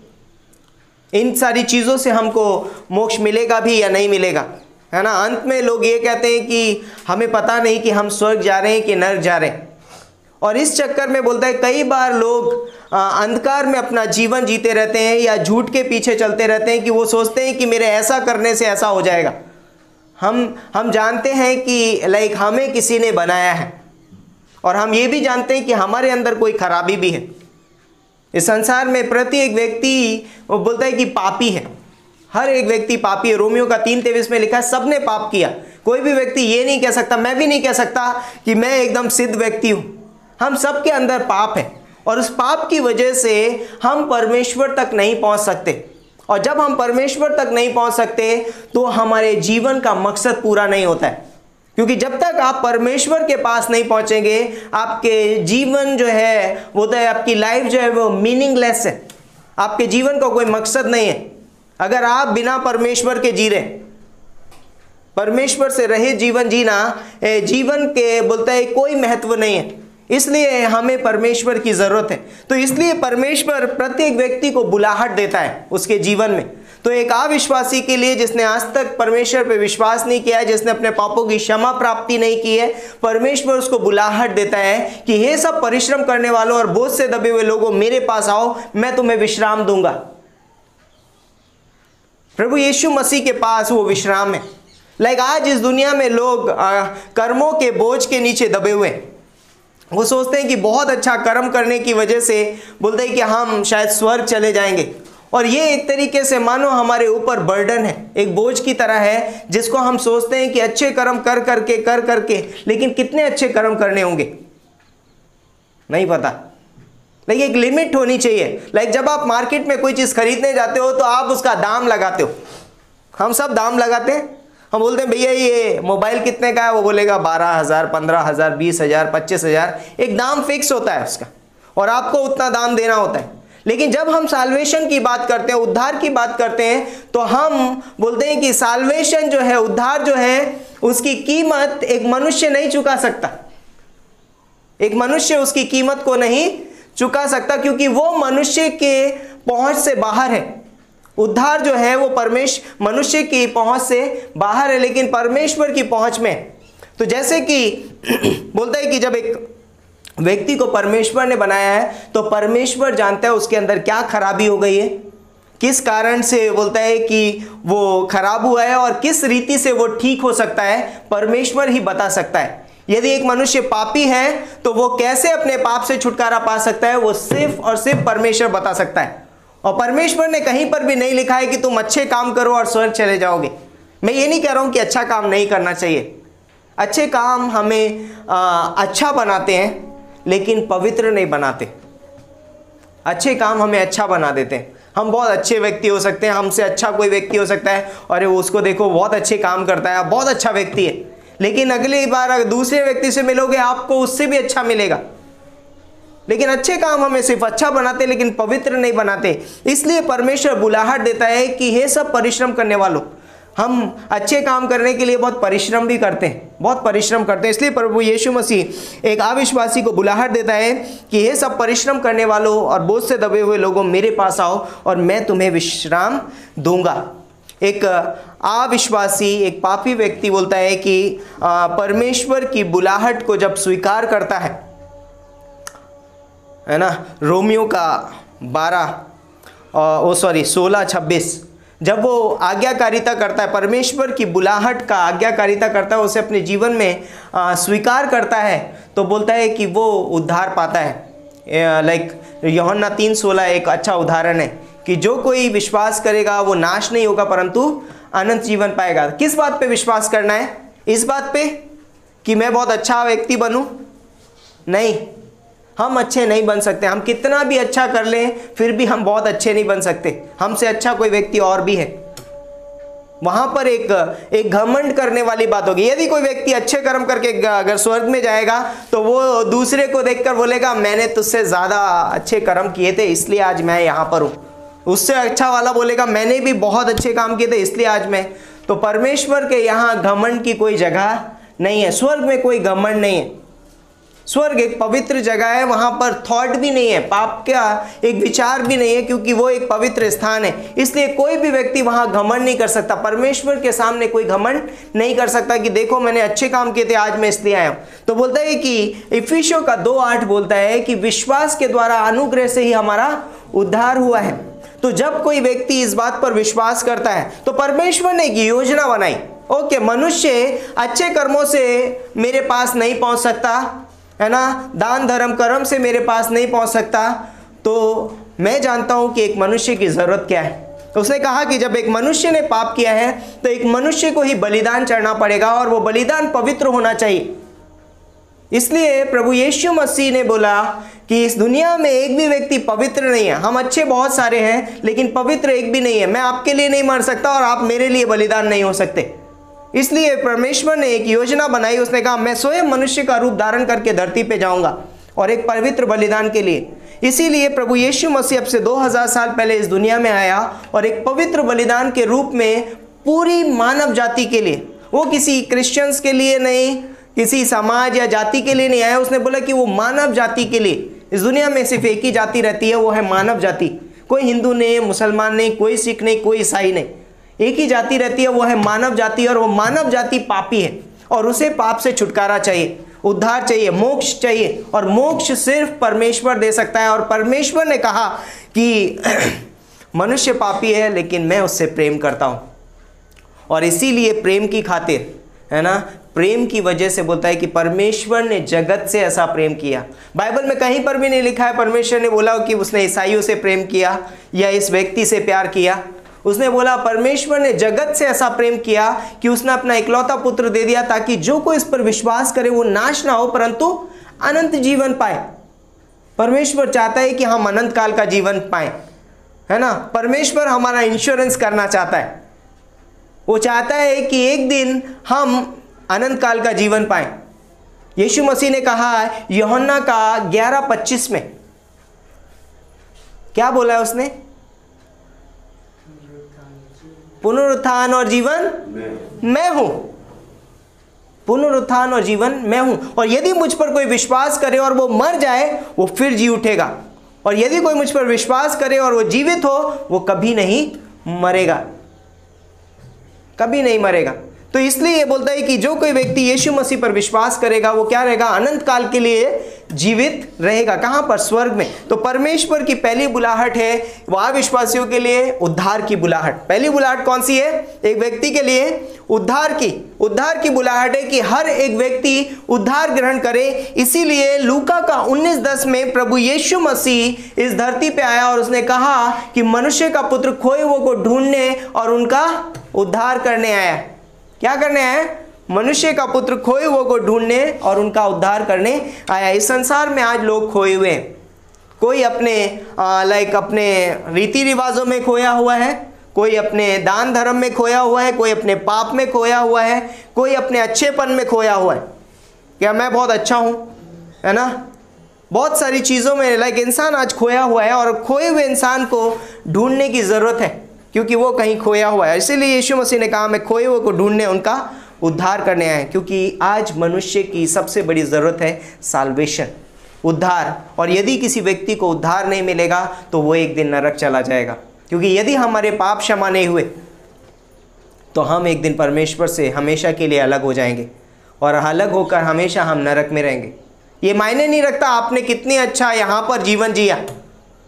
इन सारी चीज़ों से हमको मोक्ष मिलेगा भी या नहीं मिलेगा। है ना। अंत में लोग ये कहते हैं कि हमें पता नहीं कि हम स्वर्ग जा रहे हैं कि नरक जा रहे हैं। और इस चक्कर में बोलता है कई बार लोग अंधकार में अपना जीवन जीते रहते हैं या झूठ के पीछे चलते रहते हैं कि वो सोचते हैं कि मेरे ऐसा करने से ऐसा हो जाएगा। हम जानते हैं कि लाइक हमें किसी ने बनाया है और हम ये भी जानते हैं कि हमारे अंदर कोई खराबी भी है। इस संसार में प्रत्येक व्यक्ति वो बोलता है कि पापी है, हर एक व्यक्ति पापी है। रोमियो का 3:23 में लिखा है सबने पाप किया। कोई भी व्यक्ति ये नहीं कह सकता, मैं भी नहीं कह सकता कि मैं एकदम सिद्ध व्यक्ति हूं। हम सबके अंदर पाप है और उस पाप की वजह से हम परमेश्वर तक नहीं पहुंच सकते। और जब हम परमेश्वर तक नहीं पहुंच सकते तो हमारे जीवन का मकसद पूरा नहीं होता है, क्योंकि जब तक आप परमेश्वर के पास नहीं पहुंचेंगे आपके जीवन जो है वो तो है, आपकी लाइफ जो है वो मीनिंगलेस है। आपके जीवन का कोई मकसद नहीं है अगर आप बिना परमेश्वर के जी रहे। परमेश्वर से रहित जीवन जीना जीवन के बोलता है कोई महत्व नहीं है। इसलिए हमें परमेश्वर की जरूरत है। तो इसलिए परमेश्वर प्रत्येक व्यक्ति को बुलाहट देता है उसके जीवन में। तो एक अविश्वासी के लिए जिसने आज तक परमेश्वर पे विश्वास नहीं किया है, जिसने अपने पापों की क्षमा प्राप्ति नहीं की है, परमेश्वर उसको बुलाहट देता है कि हे सब परिश्रम करने वालों और बोझ से दबे हुए लोगों मेरे पास आओ, मैं तुम्हें विश्राम दूंगा। प्रभु यीशु मसीह के पास वो विश्राम है। लाइक आज इस दुनिया में लोग कर्मों के बोझ के नीचे दबे हुए हैं। वो सोचते हैं कि बहुत अच्छा कर्म करने की वजह से बोलते हैं कि हम शायद स्वर्ग चले जाएंगे। और ये एक तरीके से मानो हमारे ऊपर बर्डन है, एक बोझ की तरह है, जिसको हम सोचते हैं कि अच्छे कर्म कर करके लेकिन कितने अच्छे कर्म करने होंगे नहीं पता। लाइक एक लिमिट होनी चाहिए। लाइक जब आप मार्केट में कोई चीज़ खरीदने जाते हो तो आप उसका दाम लगाते हो। हम सब दाम लगाते हैं। हम बोलते हैं भैया ये मोबाइल कितने का है, वो बोलेगा 12,000, 15,000, 20,000, 25,000। एक दाम फिक्स होता है उसका और आपको उतना दाम देना होता है। लेकिन जब हम साल्वेशन की बात करते हैं, उद्धार की बात करते हैं, तो हम बोलते हैं कि साल्वेशन जो है, उद्धार जो है, उसकी कीमत एक मनुष्य नहीं चुका सकता। एक मनुष्य उसकी कीमत को नहीं चुका सकता क्योंकि वो मनुष्य के पहुंच से बाहर है। उद्धार जो है वो मनुष्य की पहुंच से बाहर है लेकिन परमेश्वर की पहुंच में। तो जैसे कि बोलता है कि जब एक व्यक्ति को परमेश्वर ने बनाया है तो परमेश्वर जानता है उसके अंदर क्या खराबी हो गई है, किस कारण से बोलता है कि वो खराब हुआ है और किस रीति से वो ठीक हो सकता है, परमेश्वर ही बता सकता है। यदि एक मनुष्य पापी है तो वो कैसे अपने पाप से छुटकारा पा सकता है, वो सिर्फ और सिर्फ परमेश्वर बता सकता है। और परमेश्वर ने कहीं पर भी नहीं लिखा है कि तुम अच्छे काम करो और स्वर्ग चले जाओगे। मैं ये नहीं कह रहा हूं कि अच्छा काम नहीं करना चाहिए। अच्छे काम हमें अच्छा बनाते हैं लेकिन पवित्र नहीं बनाते। अच्छे काम हमें अच्छा बना देते हैं। हम बहुत अच्छे व्यक्ति हो सकते हैं, हमसे अच्छा कोई व्यक्ति हो सकता है और उसको देखो बहुत अच्छे काम करता है, बहुत अच्छा व्यक्ति है, लेकिन अगली बार अगर दूसरे व्यक्ति से मिलोगे आपको उससे भी अच्छा मिलेगा। लेकिन अच्छे काम हमें सिर्फ अच्छा बनाते लेकिन पवित्र नहीं बनाते। इसलिए परमेश्वर बुलाहट देता है कि हे सब परिश्रम करने वालों। हम अच्छे काम करने के लिए बहुत परिश्रम भी करते हैं, बहुत परिश्रम करते हैं। इसलिए प्रभु यीशु मसीह एक अविश्वासी को बुलाहट देता है कि हे सब परिश्रम करने वालों और बोझ से दबे हुए लोगों मेरे पास आओ और मैं तुम्हें विश्राम दूंगा। एक अविश्वासी, एक पापी व्यक्ति बोलता है कि परमेश्वर की बुलाहट को जब स्वीकार करता है ना, रोमियो का 16:26, जब वो आज्ञाकारिता करता है, परमेश्वर की बुलाहट का आज्ञाकारिता करता है, उसे अपने जीवन में स्वीकार करता है, तो बोलता है कि वो उद्धार पाता है। लाइक यूहन्ना 3:16 एक अच्छा उदाहरण है कि जो कोई विश्वास करेगा वो नाश नहीं होगा परंतु अनंत जीवन पाएगा। किस बात पे विश्वास करना है? इस बात पे कि मैं बहुत अच्छा व्यक्ति बनूं? नहीं, हम अच्छे नहीं बन सकते। हम कितना भी अच्छा कर लें फिर भी हम बहुत अच्छे नहीं बन सकते। हमसे अच्छा कोई व्यक्ति और भी है। वहां पर एक घमंड करने वाली बात होगी। यदि कोई व्यक्ति अच्छे कर्म करके अगर स्वर्ग में जाएगा तो वो दूसरे को देखकर बोलेगा मैंने तुझसे ज्यादा अच्छे कर्म किए थे इसलिए आज मैं यहाँ पर हूँ। उससे अच्छा वाला बोलेगा मैंने भी बहुत अच्छे काम किए थे इसलिए आज मैं। तो परमेश्वर के यहाँ घमंड की कोई जगह नहीं है। स्वर्ग में कोई घमंड नहीं है। स्वर्ग एक पवित्र जगह है, वहां पर थॉट भी नहीं है, पाप का एक विचार भी नहीं है, क्योंकि वो एक पवित्र स्थान है। इसलिए कोई भी व्यक्ति वहां घमंड नहीं कर सकता। परमेश्वर के सामने कोई घमंड नहीं कर सकता कि देखो मैंने अच्छे काम किए थे, आज मैं इसलिए आया हूं। तो बोलता है कि इफिसियों का 2:8 बोलता है कि विश्वास के द्वारा अनुग्रह से ही हमारा उद्धार हुआ है। तो जब कोई व्यक्ति इस बात पर विश्वास करता है तो परमेश्वर ने एक योजना बनाई। ओके, मनुष्य अच्छे कर्मों से मेरे पास नहीं पहुंच सकता, है ना, दान धर्म कर्म से मेरे पास नहीं पहुंच सकता, तो मैं जानता हूं कि एक मनुष्य की जरूरत क्या है। तो उसने कहा कि जब एक मनुष्य ने पाप किया है तो एक मनुष्य को ही बलिदान चढ़ना पड़ेगा, और वो बलिदान पवित्र होना चाहिए। इसलिए प्रभु यीशु मसीह ने बोला कि इस दुनिया में एक भी व्यक्ति पवित्र नहीं है। हम अच्छे बहुत सारे हैं लेकिन पवित्र एक भी नहीं है। मैं आपके लिए नहीं मर सकता और आप मेरे लिए बलिदान नहीं हो सकते। इसलिए परमेश्वर ने एक योजना बनाई। उसने कहा मैं स्वयं मनुष्य का रूप धारण करके धरती पे जाऊंगा और एक पवित्र बलिदान के लिए। इसीलिए प्रभु यीशु मसीह अब से 2000 साल पहले इस दुनिया में आया और एक पवित्र बलिदान के रूप में पूरी मानव जाति के लिए, वो किसी क्रिश्चियंस के लिए नहीं, किसी समाज या जाति के लिए नहीं आया। उसने बोला कि वो मानव जाति के लिए। इस दुनिया में सिर्फ एक ही जाति रहती है, वो है मानव जाति। कोई हिंदू नहीं, मुसलमान नहीं, कोई सिख नहीं, कोई ईसाई नहीं, एक ही जाति रहती है, वो है मानव जाति। और वो मानव जाति पापी है और उसे पाप से छुटकारा चाहिए, उद्धार चाहिए, मोक्ष चाहिए, और मोक्ष सिर्फ परमेश्वर दे सकता है। और परमेश्वर ने कहा कि मनुष्य पापी है लेकिन मैं उससे प्रेम करता हूं, और इसीलिए प्रेम की खातिर, है ना, प्रेम की वजह से बोलता है कि परमेश्वर ने जगत से ऐसा प्रेम किया। बाइबल में कहीं पर भी नहीं लिखा है परमेश्वर ने बोला कि उसने ईसाइयों से प्रेम किया या इस व्यक्ति से प्यार किया। उसने बोला परमेश्वर ने जगत से ऐसा प्रेम किया कि उसने अपना इकलौता पुत्र दे दिया ताकि जो कोई इस पर विश्वास करे वो नाश ना हो परंतु अनंत जीवन पाए। परमेश्वर चाहता है कि हम अनंत काल का जीवन पाए, है ना। परमेश्वर हमारा इंश्योरेंस करना चाहता है। वो चाहता है कि एक दिन हम अनंत काल का जीवन पाएं। यीशु मसीह ने कहा यूहन्ना का 11:25 में, क्या बोला है उसने? पुनरुत्थान और जीवन मैं हूं। पुनरुत्थान और जीवन मैं हूं, और यदि मुझ पर कोई विश्वास करे और वो मर जाए वो फिर जी उठेगा, और यदि कोई मुझ पर विश्वास करे और वो जीवित हो वो कभी नहीं मरेगा, कभी नहीं मरेगा। तो इसलिए ये बोलता है कि जो कोई व्यक्ति यीशु मसीह पर विश्वास करेगा वो क्या रहेगा? अनंत काल के लिए जीवित रहेगा। कहां पर? स्वर्ग में। तो परमेश्वर की पहली बुलाहट है वह विश्वासियों के लिए उद्धार की बुलाहट। पहली बुलाहट कौन सी है? एक व्यक्ति के लिए उद्धार की बुलाहट है कि हर एक व्यक्ति उद्धार ग्रहण करे। इसीलिए लूका का 19:10 में प्रभु यीशु मसीह इस धरती पे आया और उसने कहा कि मनुष्य का पुत्र खोए हुए को ढूंढने और उनका उद्धार करने आया। क्या करने आया? मनुष्य का पुत्र खोए हुए को ढूंढने और उनका उद्धार करने आया। इस संसार में आज लोग खोए हुए हैं। कोई अपने अपने रीति रिवाजों में खोया हुआ है, कोई अपने दान धर्म में खोया हुआ है, कोई अपने पाप में खोया हुआ है, कोई अपने अच्छेपन में खोया हुआ है। क्या मैं बहुत अच्छा हूँ, है ना। बहुत सारी चीज़ों में इंसान आज खोया हुआ है, और खोए हुए इंसान को ढूंढने की ज़रूरत है क्योंकि वो कहीं खोया हुआ है। इसीलिए यीशु मसीह ने कहा मैं खोए हुए को ढूंढने उनका उद्धार करने आए, क्योंकि आज मनुष्य की सबसे बड़ी ज़रूरत है साल्वेशन, उद्धार। और यदि किसी व्यक्ति को उद्धार नहीं मिलेगा तो वो एक दिन नरक चला जाएगा, क्योंकि यदि हमारे पाप क्षमा नहीं हुए तो हम एक दिन परमेश्वर से हमेशा के लिए अलग हो जाएंगे, और अलग होकर हमेशा हम नरक में रहेंगे। ये मायने नहीं रखता आपने कितनी अच्छा यहाँ पर जीवन जिया।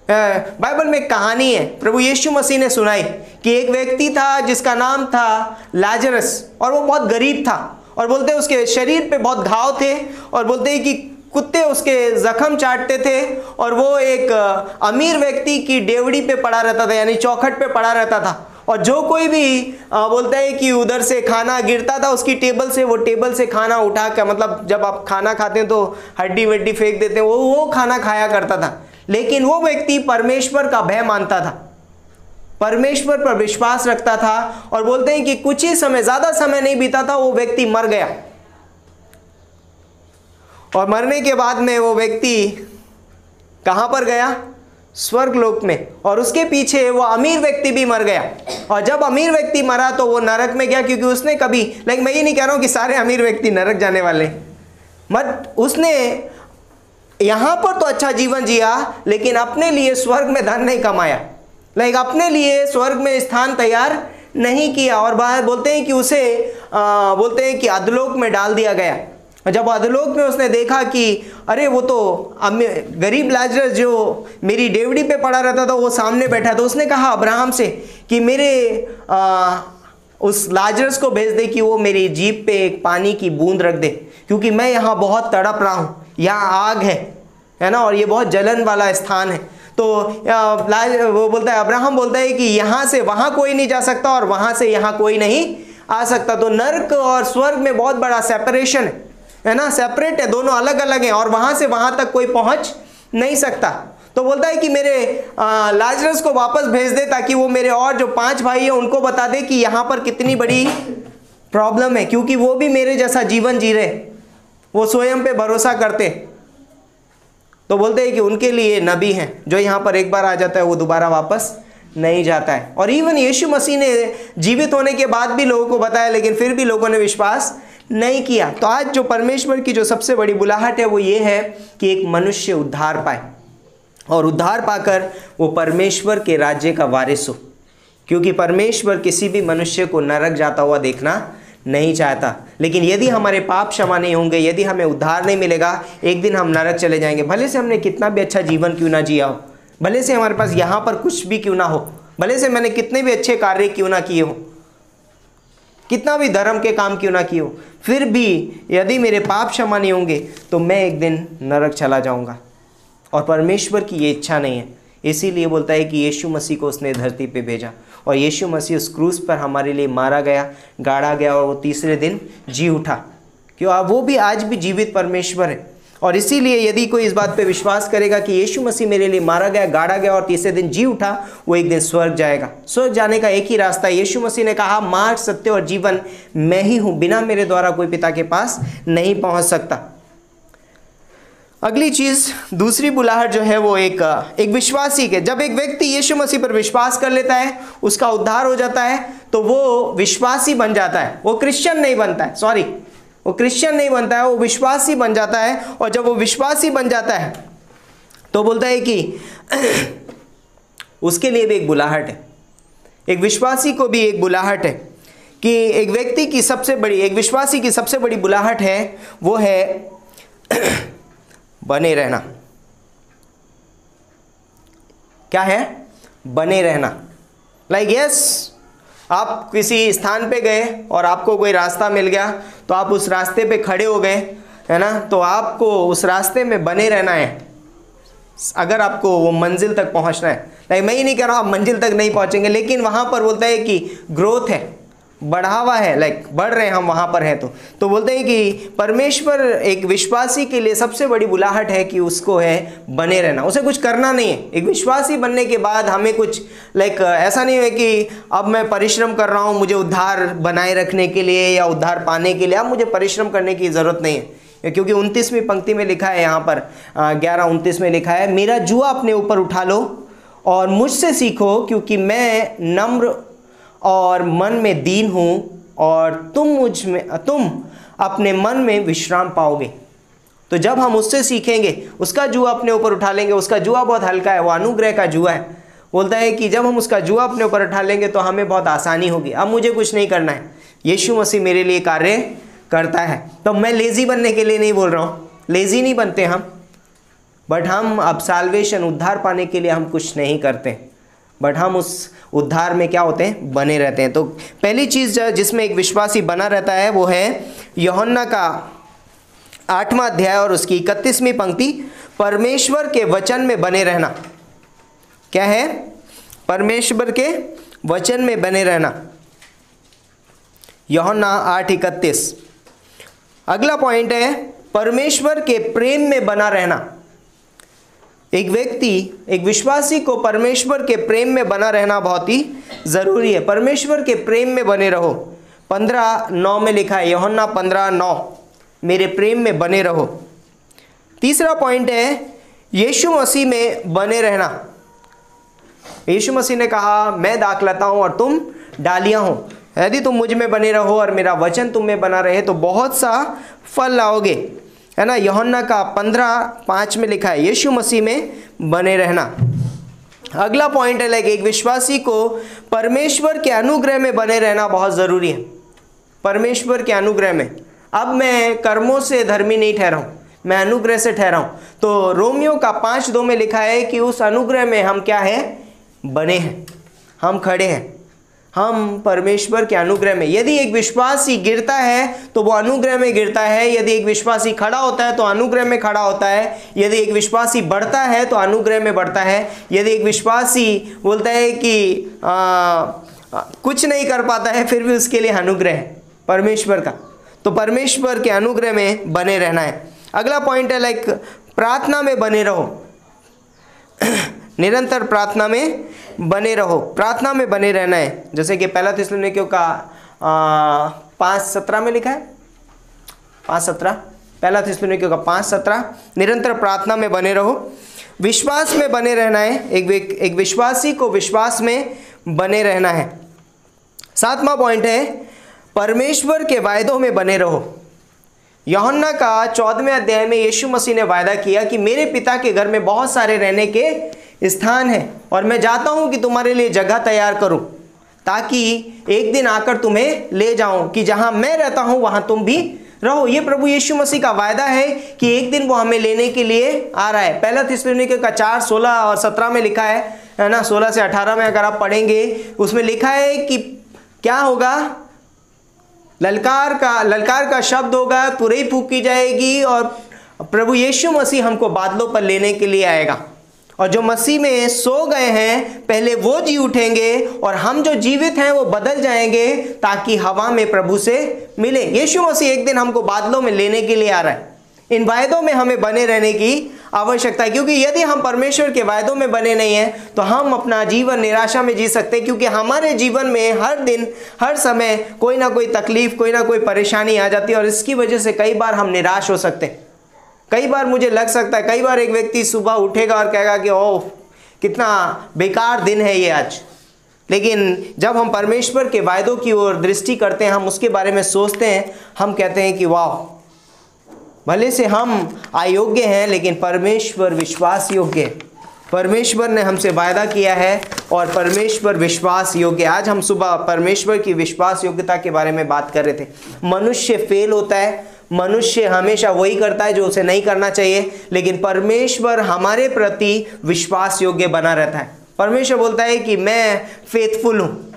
बाइबल में एक कहानी है प्रभु यीशु मसीह ने सुनाई कि एक व्यक्ति था जिसका नाम था लाजरस, और वो बहुत गरीब था, और बोलते उसके शरीर पे बहुत घाव थे, और बोलते हैं कि कुत्ते उसके जख्म चाटते थे, और वो एक अमीर व्यक्ति की डेवड़ी पे पड़ा रहता था, यानी चौखट पे पड़ा रहता था। और जो कोई भी बोलता है कि उधर से खाना गिरता था उसकी टेबल से, वो टेबल से खाना उठा कर, मतलब जब आप खाना खाते हैं तो हड्डी वड्डी फेंक देते हैं, वो खाना खाया करता था। लेकिन वो व्यक्ति परमेश्वर का भय मानता था, परमेश्वर पर विश्वास रखता था, और बोलते हैं कि कुछ ही समय, ज्यादा समय नहीं बीता था, वो व्यक्ति मर गया। और मरने के बाद में वो व्यक्ति कहां पर गया? स्वर्ग लोक में। और उसके पीछे वो अमीर व्यक्ति भी मर गया, और जब अमीर व्यक्ति मरा तो वो नरक में गया, क्योंकि उसने कभी, मैं ये नहीं कह रहा हूं कि सारे अमीर व्यक्ति नरक जाने वाले, मत उसने यहाँ पर तो अच्छा जीवन जिया, लेकिन अपने लिए स्वर्ग में धन नहीं कमाया, लाइक अपने लिए स्वर्ग में स्थान तैयार नहीं किया। और बात बोलते हैं कि उसे बोलते हैं कि अधोलोक में डाल दिया गया। और जब अधोलोक में उसने देखा कि अरे वो तो गरीब लाजरस जो मेरी डेवड़ी पे पड़ा रहता था वो सामने बैठा, तो उसने कहा अब्राहम से कि मेरे उस लाजरस को भेज दे कि वो मेरी जीभ पे एक पानी की बूंद रख दे, क्योंकि मैं यहाँ बहुत तड़प रहा हूँ, यहाँ आग है ना, और ये बहुत जलन वाला स्थान है। तो वो बोलता है, अब्राहम बोलता है कि यहाँ से वहाँ कोई नहीं जा सकता और वहाँ से यहाँ कोई नहीं आ सकता। तो नर्क और स्वर्ग में बहुत बड़ा सेपरेशन है ना, सेपरेट है, दोनों अलग अलग हैं, और वहाँ से वहाँ तक कोई पहुँच नहीं सकता। तो बोलता है कि मेरे लाजरस को वापस भेज दे, ताकि वो मेरे और जो 5 भाई हैं उनको बता दे कि यहाँ पर कितनी बड़ी प्रॉब्लम है, क्योंकि वो भी मेरे जैसा जीवन जी रहे, वो स्वयं पे भरोसा करते। तो बोलते हैं कि उनके लिए नबी हैं, जो यहाँ पर एक बार आ जाता है वो दोबारा वापस नहीं जाता है। और इवन यीशु मसीह ने जीवित होने के बाद भी लोगों को बताया, लेकिन फिर भी लोगों ने विश्वास नहीं किया। तो आज जो परमेश्वर की जो सबसे बड़ी बुलाहट है वो ये है कि एक मनुष्य उद्धार पाए, और उद्धार पाकर वो परमेश्वर के राज्य का वारिस हो, क्योंकि परमेश्वर किसी भी मनुष्य को नरक जाता हुआ देखना नहीं चाहता। लेकिन यदि हमारे पाप क्षमा नहीं होंगे, यदि हमें उद्धार नहीं मिलेगा, एक दिन हम नरक चले जाएंगे। भले से हमने कितना भी अच्छा जीवन क्यों ना जिया हो, भले से हमारे पास यहाँ पर कुछ भी क्यों ना हो, भले से मैंने कितने भी अच्छे कार्य क्यों ना किए हो, कितना भी धर्म के काम क्यों ना किए हो, फिर भी यदि मेरे पाप क्षमा नहीं होंगे तो मैं एक दिन नरक चला जाऊँगा। और परमेश्वर की ये इच्छा नहीं है, इसीलिए बोलता है कि यीशु मसीह को उसने धरती पे भेजा, और यीशु मसीह उस क्रूस पर हमारे लिए मारा गया, गाड़ा गया, और वो तीसरे दिन जी उठा। क्यों? वो भी आज भी जीवित परमेश्वर है। और इसीलिए यदि कोई इस बात पे विश्वास करेगा कि यीशु मसीह मेरे लिए मारा गया, गाड़ा गया और तीसरे दिन जी उठा, वो एक दिन स्वर्ग जाएगा। स्वर्ग जाने का एक ही रास्ता है। यीशु मसीह ने कहा, मार्ग, सत्य और जीवन मैं ही हूँ, बिना मेरे द्वारा कोई पिता के पास नहीं पहुँच सकता। अगली चीज़, दूसरी बुलाहट जो है वो एक विश्वासी के, जब एक व्यक्ति यीशु मसीह पर विश्वास कर लेता है, उसका उद्धार हो जाता है, तो वो विश्वासी बन जाता है। वो क्रिश्चियन नहीं बनता है, वो क्रिश्चियन नहीं बनता है, वो विश्वासी बन जाता है। और जब वो विश्वासी बन जाता है तो बोलता है कि उसके लिए भी एक बुलाहट है, एक विश्वासी को भी एक बुलाहट है, कि एक व्यक्ति की सबसे बड़ी, एक विश्वासी की सबसे बड़ी बुलाहट है वो है बने रहना। क्या है? बने रहना। लाइक यस, आप किसी स्थान पे गए और आपको कोई रास्ता मिल गया, तो आप उस रास्ते पे खड़े हो गए, है ना, तो आपको उस रास्ते में बने रहना है अगर आपको वो मंजिल तक पहुंचना है। लाइक मैं ही नहीं कह रहा हूँ आप मंजिल तक नहीं पहुंचेंगे, लेकिन वहाँ पर बोलता है कि ग्रोथ है, बढ़ावा है, लाइक बढ़ रहे हैं हम वहाँ पर हैं। तो बोलते हैं कि परमेश्वर एक विश्वासी के लिए सबसे बड़ी बुलाहट है कि उसको है बने रहना, उसे कुछ करना नहीं है। एक विश्वासी बनने के बाद हमें कुछ लाइक ऐसा नहीं है कि अब मैं परिश्रम कर रहा हूँ मुझे उद्धार बनाए रखने के लिए या उद्धार पाने के लिए, अब मुझे परिश्रम करने की ज़रूरत नहीं है। क्योंकि 29वीं पंक्ति में लिखा है, यहाँ पर 11:29 में लिखा है, मेरा जुआ अपने ऊपर उठा लो और मुझसे सीखो, क्योंकि मैं नम्र और मन में दीन हूँ, और तुम अपने मन में विश्राम पाओगे। तो जब हम उससे सीखेंगे, उसका जुआ अपने ऊपर उठा लेंगे, उसका जुआ बहुत हल्का है, वो अनुग्रह का जुआ है। बोलता है कि जब हम उसका जुआ अपने ऊपर उठा लेंगे तो हमें बहुत आसानी होगी। अब मुझे कुछ नहीं करना है, यीशु मसीह मेरे लिए कार्य करता है। तो मैं लेज़ी बनने के लिए नहीं बोल रहा हूँ, लेज़ी नहीं बनते हम, बट हम अब साल्वेशन, उद्धार पाने के लिए हम कुछ नहीं करते, बट हम उस उद्धार में क्या होते हैं? बने रहते हैं। तो पहली चीज़ जिसमें एक विश्वासी बना रहता है वो है यूहन्ना का 8वां अध्याय और उसकी 31वीं पंक्ति, परमेश्वर के वचन में बने रहना। क्या है? परमेश्वर के वचन में बने रहना। यूहन्ना 8:31। अगला पॉइंट है परमेश्वर के प्रेम में बना रहना। एक व्यक्ति, एक विश्वासी को परमेश्वर के प्रेम में बना रहना बहुत ही ज़रूरी है। परमेश्वर के प्रेम में बने रहो। 15:9 में लिखा है, यूहन्ना 15:9, मेरे प्रेम में बने रहो। तीसरा पॉइंट है यीशु मसीह में बने रहना। यीशु मसीह ने कहा, मैं दाखलता हूँ और तुम डालियाँ हो, यदि तुम मुझ में बने रहो और मेरा वचन तुम में बना रहे तो बहुत सा फल लाओगे। है ना, यूहन्ना का 15:5 में लिखा है यीशु मसीह में बने रहना। अगला पॉइंट है एक विश्वासी को परमेश्वर के अनुग्रह में बने रहना बहुत ज़रूरी है। परमेश्वर के अनुग्रह में, अब मैं कर्मों से धर्मी नहीं ठहरा हूँ, मैं अनुग्रह से ठहरा हूँ। तो रोमियो का 5:2 में लिखा है कि उस अनुग्रह में हम क्या है, बने हैं, हम खड़े हैं, हम परमेश्वर के अनुग्रह में। यदि एक विश्वासी गिरता है तो वो अनुग्रह में गिरता है, यदि एक विश्वासी खड़ा होता है तो अनुग्रह में खड़ा होता है, यदि एक विश्वासी बढ़ता है तो अनुग्रह में बढ़ता है, यदि एक विश्वासी बोलता है कि कुछ नहीं कर पाता है फिर भी उसके लिए अनुग्रह है परमेश्वर का। तो परमेश्वर के अनुग्रह में बने रहना है। अगला पॉइंट है प्रार्थना में बने रहो, निरंतर प्रार्थना में बने रहो, प्रार्थना में बने रहना है। जैसे कि पहला थिस्सलुनीकियों का 5:17 में लिखा है, 5:17, पहला थिस्सलुनीकियों का 5:17, निरंतर प्रार्थना में बने रहो। विश्वास में बने रहना है, एक विश्वासी को विश्वास में बने रहना है। 7वां पॉइंट है परमेश्वर के वायदों में बने रहो। यूहन्ना का 14वें अध्याय में यीशु मसीह ने वायदा किया कि मेरे पिता के घर में बहुत सारे रहने के स्थान हैं और मैं जाता हूं कि तुम्हारे लिए जगह तैयार करूं, ताकि एक दिन आकर तुम्हें ले जाऊं कि जहां मैं रहता हूं वहां तुम भी रहो। ये प्रभु यीशु मसीह का वायदा है कि एक दिन वो हमें लेने के लिए आ रहा है। पहला थिस्सलुनीकियों का 4:16 और 17 में लिखा है ना, 16 से 18 में अगर आप पढ़ेंगे उसमें लिखा है कि क्या होगा, ललकार का शब्द होगा, तुरही फूंकी जाएगी और प्रभु यीशु मसीह हमको बादलों पर लेने के लिए आएगा। और जो मसीह में सो गए हैं पहले वो जी उठेंगे और हम जो जीवित हैं वो बदल जाएंगे ताकि हवा में प्रभु से मिले। यीशु मसीह एक दिन हमको बादलों में लेने के लिए आ रहा है। इन वायदों में हमें बने रहने की आवश्यकता है, क्योंकि यदि हम परमेश्वर के वायदों में बने नहीं हैं तो हम अपना जीवन निराशा में जी सकते हैं, क्योंकि हमारे जीवन में हर दिन हर समय कोई ना कोई तकलीफ, कोई ना कोई परेशानी आ जाती है और इसकी वजह से कई बार हम निराश हो सकते हैं। कई बार मुझे लग सकता है, कई बार एक व्यक्ति सुबह उठेगा और कहेगा कि ओह कितना बेकार दिन है ये आज। लेकिन जब हम परमेश्वर के वायदों की ओर दृष्टि करते हैं, हम उसके बारे में सोचते हैं, हम कहते हैं कि वाह, भले से हम अयोग्य हैं लेकिन परमेश्वर विश्वास योग्य है। परमेश्वर ने हमसे वायदा किया है और परमेश्वर विश्वास योग्य। आज हम सुबह परमेश्वर की विश्वास योग्यता के बारे में बात कर रहे थे। मनुष्य फेल होता है, मनुष्य हमेशा वही करता है जो उसे नहीं करना चाहिए, लेकिन परमेश्वर हमारे प्रति विश्वास योग्य बना रहता है। परमेश्वर बोलता है कि मैं फेथफुल हूँ,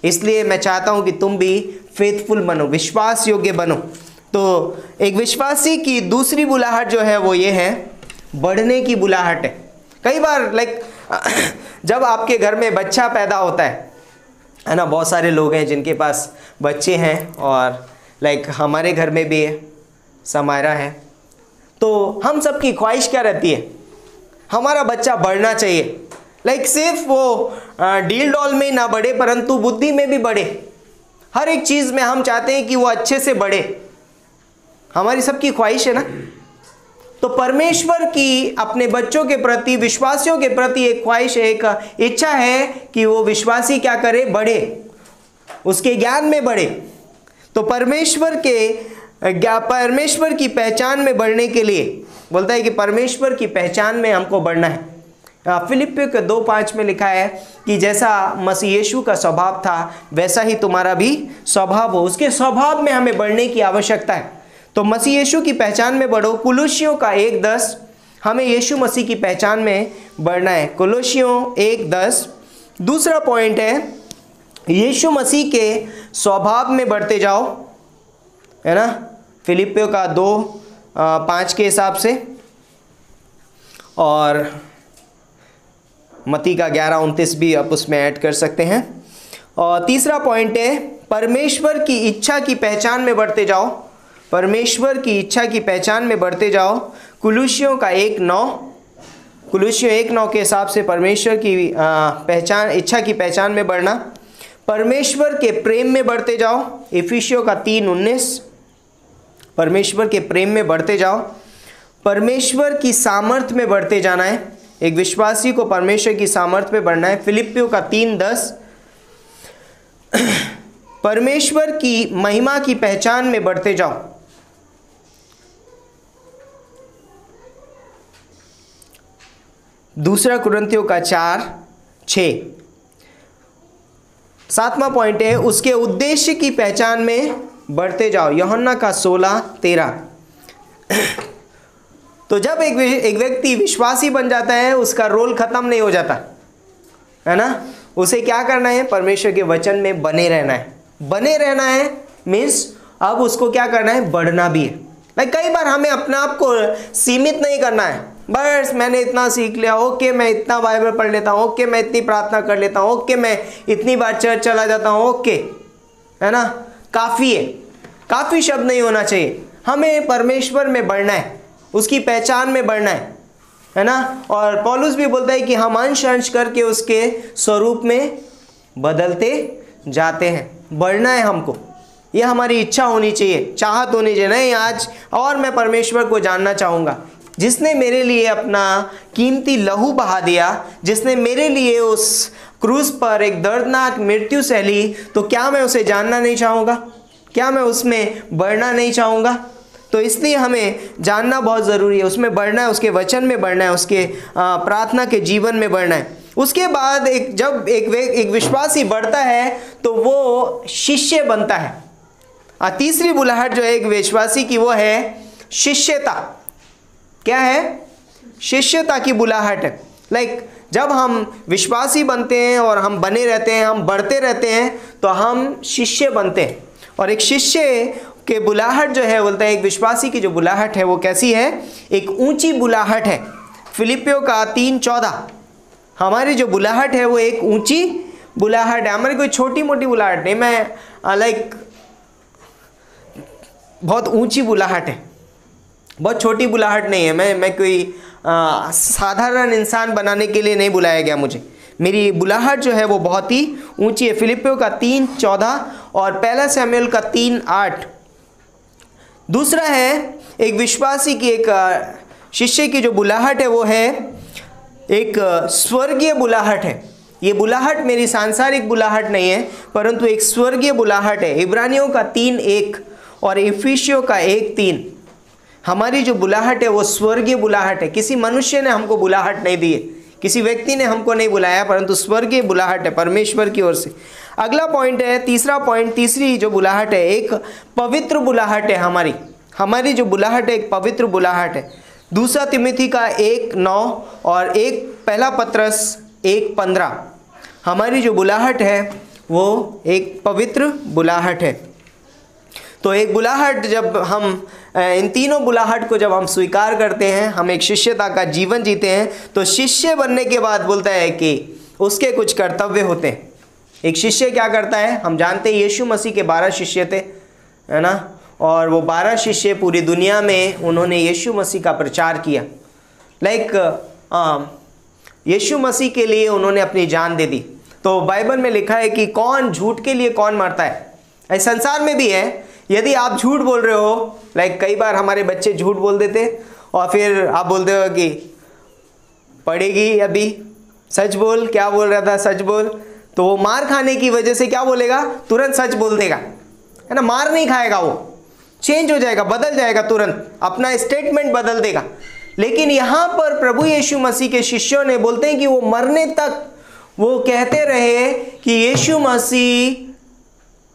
इसलिए मैं चाहता हूँ कि तुम भी फेथफुल बनो, विश्वास योग्य बनो। तो एक विश्वासी की दूसरी बुलाहट जो है वो ये है, बढ़ने की बुलाहट है। कई बार जब आपके घर में बच्चा पैदा होता है ना, बहुत सारे लोग हैं जिनके पास बच्चे हैं और हमारे घर में भी है, समायरा है, तो हम सबकी ख्वाहिश क्या रहती है, हमारा बच्चा बढ़ना चाहिए। सिर्फ वो डील डॉल में ना बढ़े परंतु बुद्धि में भी बढ़े। हर एक चीज़ में हम चाहते हैं कि वो अच्छे से बढ़े, हमारी सबकी ख्वाहिश है ना। तो परमेश्वर की अपने बच्चों के प्रति, विश्वासियों के प्रति एक ख्वाहिश है, एक इच्छा है कि वो विश्वासी क्या करे, बढ़े, उसके ज्ञान में बढ़े। तो परमेश्वर की पहचान में बढ़ने के लिए बोलता है कि परमेश्वर की पहचान में हमको बढ़ना है। फिलिप्पियों के 2:5 में लिखा है कि जैसा मसीह यीशु का स्वभाव था वैसा ही तुम्हारा भी स्वभाव हो। उसके स्वभाव में हमें बढ़ने की आवश्यकता है। तो मसीह यीशु की पहचान में बढ़ो। कुलुस्सियों का 1:10, हमें यीशु मसीह की पहचान में बढ़ना है। कुलुस्सियों 1:10। दूसरा पॉइंट है यीशु मसीह के स्वभाव में बढ़ते जाओ, है ना, फिलिप्पियों का 2:5 के हिसाब से, और मत्ती का 11:29 भी आप उसमें ऐड कर सकते हैं। और तीसरा पॉइंट है परमेश्वर की इच्छा की पहचान में बढ़ते जाओ, परमेश्वर की इच्छा की पहचान में बढ़ते जाओ। कुलुस्सियों का 1:9, कुलुस्सियों 1:9 के हिसाब से परमेश्वर की पहचान, इच्छा की पहचान में बढ़ना। परमेश्वर के प्रेम में बढ़ते जाओ, इफिसियों का 3:19, परमेश्वर के प्रेम में बढ़ते जाओ। परमेश्वर की सामर्थ में बढ़ते जाना है, एक विश्वासी को परमेश्वर की सामर्थ में बढ़ना है। फिलिप्पियों का 3:10, परमेश्वर की महिमा की पहचान में बढ़ते जाओ। दूसरा कुरिन्थियों का 4:6। सातवां पॉइंट है उसके उद्देश्य की पहचान में बढ़ते जाओ, यूहन्ना का 16:13। तो जब एक व्यक्ति विश्वासी बन जाता है उसका रोल खत्म नहीं हो जाता है ना। उसे क्या करना है? परमेश्वर के वचन में बने रहना है। बने रहना है मीन्स अब उसको क्या करना है? बढ़ना भी है। लाइक कई बार हमें अपने आप को सीमित नहीं करना है, बस मैंने इतना सीख लिया, ओके मैं इतना बाइबल पढ़ लेता हूँ, ओके मैं इतनी प्रार्थना कर लेता हूँ, ओके मैं इतनी बार चर्च चला जाता हूँ, ओके है ना, काफ़ी है। काफ़ी शब्द नहीं होना चाहिए। हमें परमेश्वर में बढ़ना है, उसकी पहचान में बढ़ना है ना। और पौलुस भी बोलता है कि हम अंश अंश करके उसके स्वरूप में बदलते जाते हैं। बढ़ना है हमको, यह हमारी इच्छा होनी चाहिए, चाहत होनी चाहिए। नहीं आज और मैं परमेश्वर को जानना चाहूँगा, जिसने मेरे लिए अपना कीमती लहू बहा दिया, जिसने मेरे लिए उस क्रूस पर एक दर्दनाक मृत्यु सहली, तो क्या मैं उसे जानना नहीं चाहूँगा? क्या मैं उसमें बढ़ना नहीं चाहूँगा? तो इसलिए हमें जानना बहुत ज़रूरी है, उसमें बढ़ना है, उसके वचन में बढ़ना है, उसके प्रार्थना के जीवन में बढ़ना है। उसके बाद जब एक विश्वासी बढ़ता है तो वो शिष्य बनता है। तीसरी बुलाहट जो है एक विश्वासी की वो है शिष्यता। क्या है? शिष्यता की बुलाहट है। लाइक जब हम विश्वासी बनते हैं और हम बने रहते हैं, हम बढ़ते रहते हैं, तो हम शिष्य बनते हैं। और एक शिष्य के बुलाहट जो है, बोलता है एक विश्वासी की जो बुलाहट है वो कैसी है? एक ऊंची बुलाहट है। फिलिपियों का 3:14। हमारी जो बुलाहट है वो एक ऊंची बुलाहट है। हमारी कोई छोटी मोटी बुलाहट नहीं। मैं लाइक बहुत ऊंची बुलाहट है, बहुत छोटी बुलाहट नहीं है। मैं कोई साधारण इंसान बनाने के लिए नहीं बुलाया गया मुझे। मेरी बुलाहट जो है वो बहुत ही ऊंची है। फिलिपियों का 3:14 और पहला शमूएल का 3:8। दूसरा है एक विश्वासी की, एक शिष्य की जो बुलाहट है वो है एक स्वर्गीय बुलाहट है। ये बुलाहट मेरी सांसारिक बुलाहट नहीं है, परंतु एक स्वर्गीय बुलाहट है। इब्रानियों का 3:1 और इफिसियों का 1:3। हमारी जो बुलाहट है वो स्वर्गीय बुलाहट है। किसी मनुष्य ने हमको बुलाहट नहीं दी है, किसी व्यक्ति ने हमको नहीं बुलाया, परंतु स्वर्गीय बुलाहट है परमेश्वर की ओर से। अगला पॉइंट है, तीसरा पॉइंट, तीसरी जो बुलाहट है एक पवित्र बुलाहट है। हमारी जो बुलाहट है एक पवित्र बुलाहट है। दूसरा तिमोथी का 1:9 और पहला पत्रस 1:15। हमारी जो बुलाहट है वो एक पवित्र बुलाहट है। तो एक बुलाहट जब हम इन तीनों बुलाहट को जब हम स्वीकार करते हैं, हम एक शिष्यता का जीवन जीते हैं, तो शिष्य बनने के बाद बोलता है कि उसके कुछ कर्तव्य होते हैं। एक शिष्य क्या करता है? हम जानते हैं यीशु मसीह के 12 शिष्य थे, है ना। और वो 12 शिष्य पूरी दुनिया में उन्होंने यीशु मसीह का प्रचार किया। लाइक यीशु मसीह के लिए उन्होंने अपनी जान दे दी। तो बाइबल में लिखा है कि कौन झूठ के लिए कौन मरता है। इस संसार में भी है। यदि आप झूठ बोल रहे हो, लाइक कई बार हमारे बच्चे झूठ बोल देते और फिर आप बोलते हो कि पढ़ेगी अभी, सच बोल, क्या बोल रहा था, सच बोल। तो वो मार खाने की वजह से क्या बोलेगा? तुरंत सच बोल देगा, है ना। मार नहीं खाएगा, वो चेंज हो जाएगा, बदल जाएगा, तुरंत अपना स्टेटमेंट बदल देगा। लेकिन यहाँ पर प्रभु यीशु मसीह के शिष्यों ने बोलते हैं कि वो मरने तक वो कहते रहे कि यीशु मसीह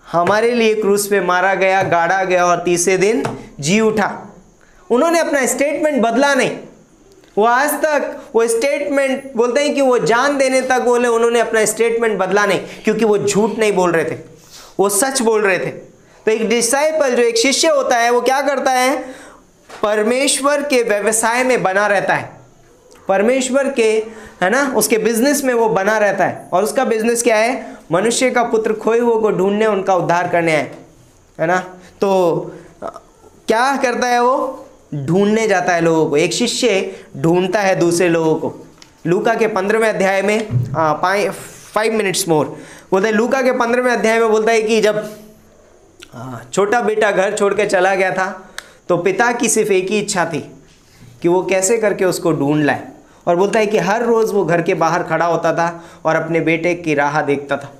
हमारे लिए क्रूस पे मारा गया, गाड़ा गया और तीसरे दिन जी उठा। उन्होंने अपना स्टेटमेंट बदला नहीं। वो आज तक वो स्टेटमेंट बोलते हैं कि वो जान देने तक बोले, उन्होंने अपना स्टेटमेंट बदला नहीं, क्योंकि वो झूठ नहीं बोल रहे थे, वो सच बोल रहे थे। तो एक डिसाइपल जो एक शिष्य होता है वो क्या करता है? परमेश्वर के व्यवसाय में बना रहता है, परमेश्वर के, है ना, उसके बिजनेस में वो बना रहता है। और उसका बिजनेस क्या है? मनुष्य का पुत्र खोए हुए को ढूंढने, उनका उद्धार करने आए, है ना। तो क्या करता है वो? ढूंढने जाता है लोगों को। एक शिष्य ढूंढता है दूसरे लोगों को। लूका के 15वें अध्याय में 5 मिनट्स मोर बोलता है। लूका के 15वें अध्याय में बोलता है कि जब छोटा बेटा घर छोड़ के चला गया था, तो पिता की सिर्फ एक ही इच्छा थी कि वो कैसे करके उसको ढूंढ लाए। और बोलता है कि हर रोज़ वो घर के बाहर खड़ा होता था और अपने बेटे की राह देखता था।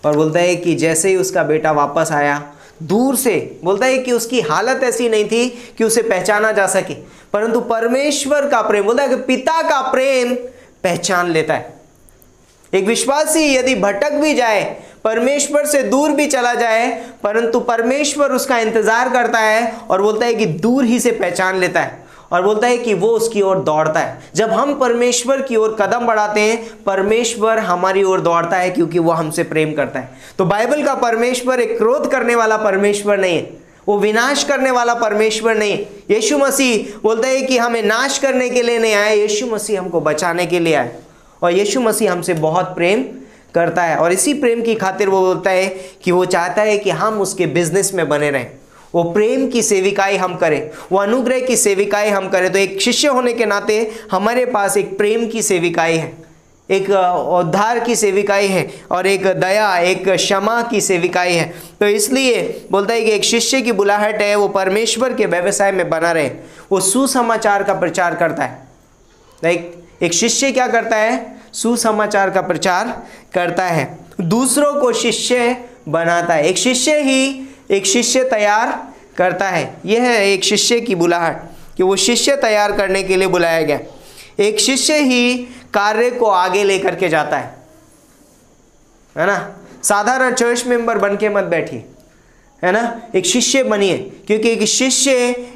और बोलता है कि जैसे ही उसका बेटा वापस आया, दूर से बोलता है कि उसकी हालत ऐसी नहीं थी कि उसे पहचाना जा सके, परंतु परमेश्वर का प्रेम, बोलता है कि पिता का प्रेम पहचान लेता है। एक विश्वासी यदि भटक भी जाए, परमेश्वर से दूर भी चला जाए, परंतु परमेश्वर उसका इंतजार करता है और बोलता है कि दूर ही से पहचान लेता है और बोलता है कि वो उसकी ओर दौड़ता है। जब हम परमेश्वर की ओर कदम बढ़ाते हैं, परमेश्वर हमारी ओर दौड़ता है क्योंकि वो हमसे प्रेम करता है। तो बाइबल का परमेश्वर एक क्रोध करने वाला परमेश्वर नहीं है, वो विनाश करने वाला परमेश्वर नहीं है। यीशु मसीह बोलता है कि हमें नाश करने के लिए नहीं आए, यीशु मसीह हमको बचाने के लिए आए और यीशु मसीह हमसे बहुत प्रेम करता है और इसी प्रेम की खातिर वो बोलता है कि वो चाहता है कि हम उसके बिजनेस में बने रहें, वो प्रेम की सेविकाई हम करें, वो अनुग्रह की सेविकाई हम करें। तो एक शिष्य होने के नाते हमारे पास एक प्रेम की सेविकाई है, एक उद्धार की सेविकाई है और एक दया, एक क्षमा की सेविकाई है। तो इसलिए बोलता है कि एक शिष्य की बुलाहट है वो परमेश्वर के व्यवसाय में बना रहे, वो सुसमाचार का प्रचार करता है। एक शिष्य क्या करता है? सुसमाचार का प्रचार करता है, दूसरों को शिष्य बनाता है। एक शिष्य ही एक शिष्य तैयार करता है। यह है एक शिष्य की बुलाहट कि वो शिष्य तैयार करने के लिए बुलाया गया। एक शिष्य ही कार्य को आगे लेकर के जाता है ना। साधारण चर्च मेंबर बन के मत बैठिए, है ना, एक शिष्य बनिए, क्योंकि एक शिष्य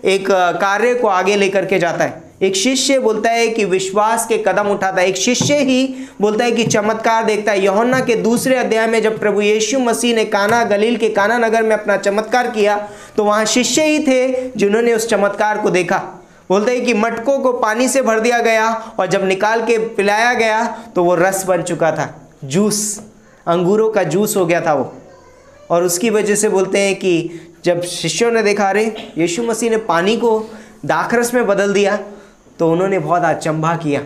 एक कार्य को आगे लेकर के जाता है। एक शिष्य बोलता है कि विश्वास के कदम उठाता है। एक शिष्य ही बोलता है कि चमत्कार देखता है। यूहन्ना के 2 अध्याय में जब प्रभु यीशु मसीह ने काना, गलील के काना नगर में अपना चमत्कार किया, तो वहाँ शिष्य ही थे जिन्होंने उस चमत्कार को देखा। बोलते हैं कि मटकों को पानी से भर दिया गया और जब निकाल के पिलाया गया तो वो रस बन चुका था, जूस, अंगूरों का जूस हो गया था वो। और उसकी वजह से बोलते हैं कि जब शिष्यों ने देखा अरे यीशु मसीह ने पानी को दाखरस में बदल दिया, तो उन्होंने बहुत अचंभा किया,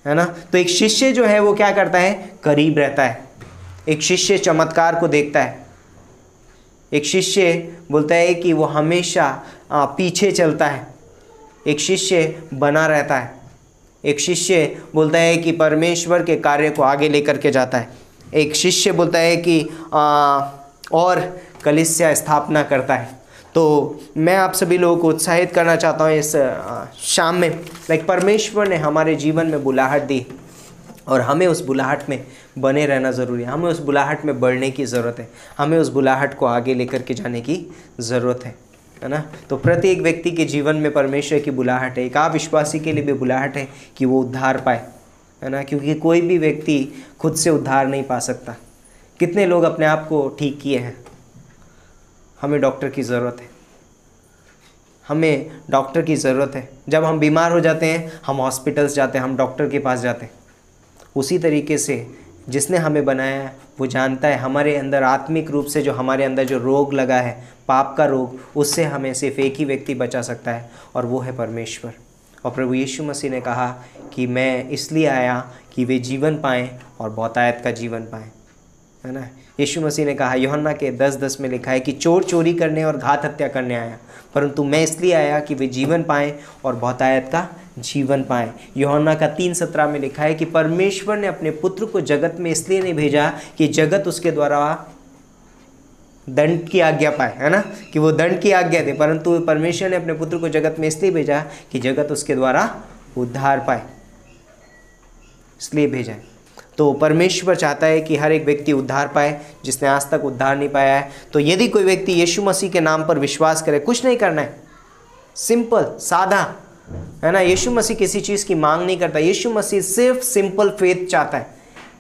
है ना। तो एक शिष्य जो है वो क्या करता है? करीब रहता है। एक शिष्य चमत्कार को देखता है। एक शिष्य बोलता है कि वो हमेशा पीछे चलता है। एक शिष्य बना रहता है। एक शिष्य बोलता है कि परमेश्वर के कार्य को आगे लेकर के जाता है। एक शिष्य बोलता है कि और कलीसिया स्थापना करता है। तो मैं आप सभी लोगों को उत्साहित करना चाहता हूँ इस शाम में, परमेश्वर ने हमारे जीवन में बुलाहट दी और हमें उस बुलाहट में बने रहना ज़रूरी है। हमें उस बुलाहट में बढ़ने की ज़रूरत है। हमें उस बुलाहट को आगे लेकर के जाने की ज़रूरत है ना। तो प्रत्येक व्यक्ति के जीवन में परमेश्वर की बुलाहट है। एक आप विश्वासी के लिए भी बुलाहट है कि वो उद्धार पाए, है ना, क्योंकि कोई भी व्यक्ति खुद से उद्धार नहीं पा सकता। कितने लोग अपने आप को ठीक किए हैं? हमें डॉक्टर की ज़रूरत है। हमें डॉक्टर की ज़रूरत है। जब हम बीमार हो जाते हैं हम हॉस्पिटल्स जाते हैं, हम डॉक्टर के पास जाते हैं। उसी तरीके से जिसने हमें बनाया है वो जानता है हमारे अंदर आत्मिक रूप से जो हमारे अंदर जो रोग लगा है, पाप का रोग, उससे हमें सिर्फ एक ही व्यक्ति बचा सकता है और वो है परमेश्वर। और प्रभु यीशु मसीह ने कहा कि मैं इसलिए आया कि वे जीवन पाएँ और बहुतायत का जीवन पाएँ, है ना। यीशु मसीह ने कहा, यूहन्ना के 10:10 में लिखा है कि चोर चोरी करने और घात हत्या करने आया, परंतु मैं इसलिए आया कि वे जीवन पाएँ और बहुतायत का जीवन पाएँ। यूहन्ना का 3:17 में लिखा है कि परमेश्वर ने अपने पुत्र को जगत में इसलिए नहीं भेजा कि जगत उसके द्वारा दंड की आज्ञा पाए, है ना, कि वो दंड की आज्ञा दे, परंतु परमेश्वर ने अपने पुत्र को जगत में इसलिए भेजा कि जगत उसके द्वारा उद्धार पाए, इसलिए भेजा है। तो परमेश्वर चाहता है कि हर एक व्यक्ति उद्धार पाए जिसने आज तक उद्धार नहीं पाया है। तो यदि कोई व्यक्ति यीशु मसीह के नाम पर विश्वास करे, कुछ नहीं करना है, सिंपल सादा, है ना। यीशु मसीह किसी चीज़ की मांग नहीं करता। यीशु मसीह सिर्फ सिंपल फेथ चाहता है,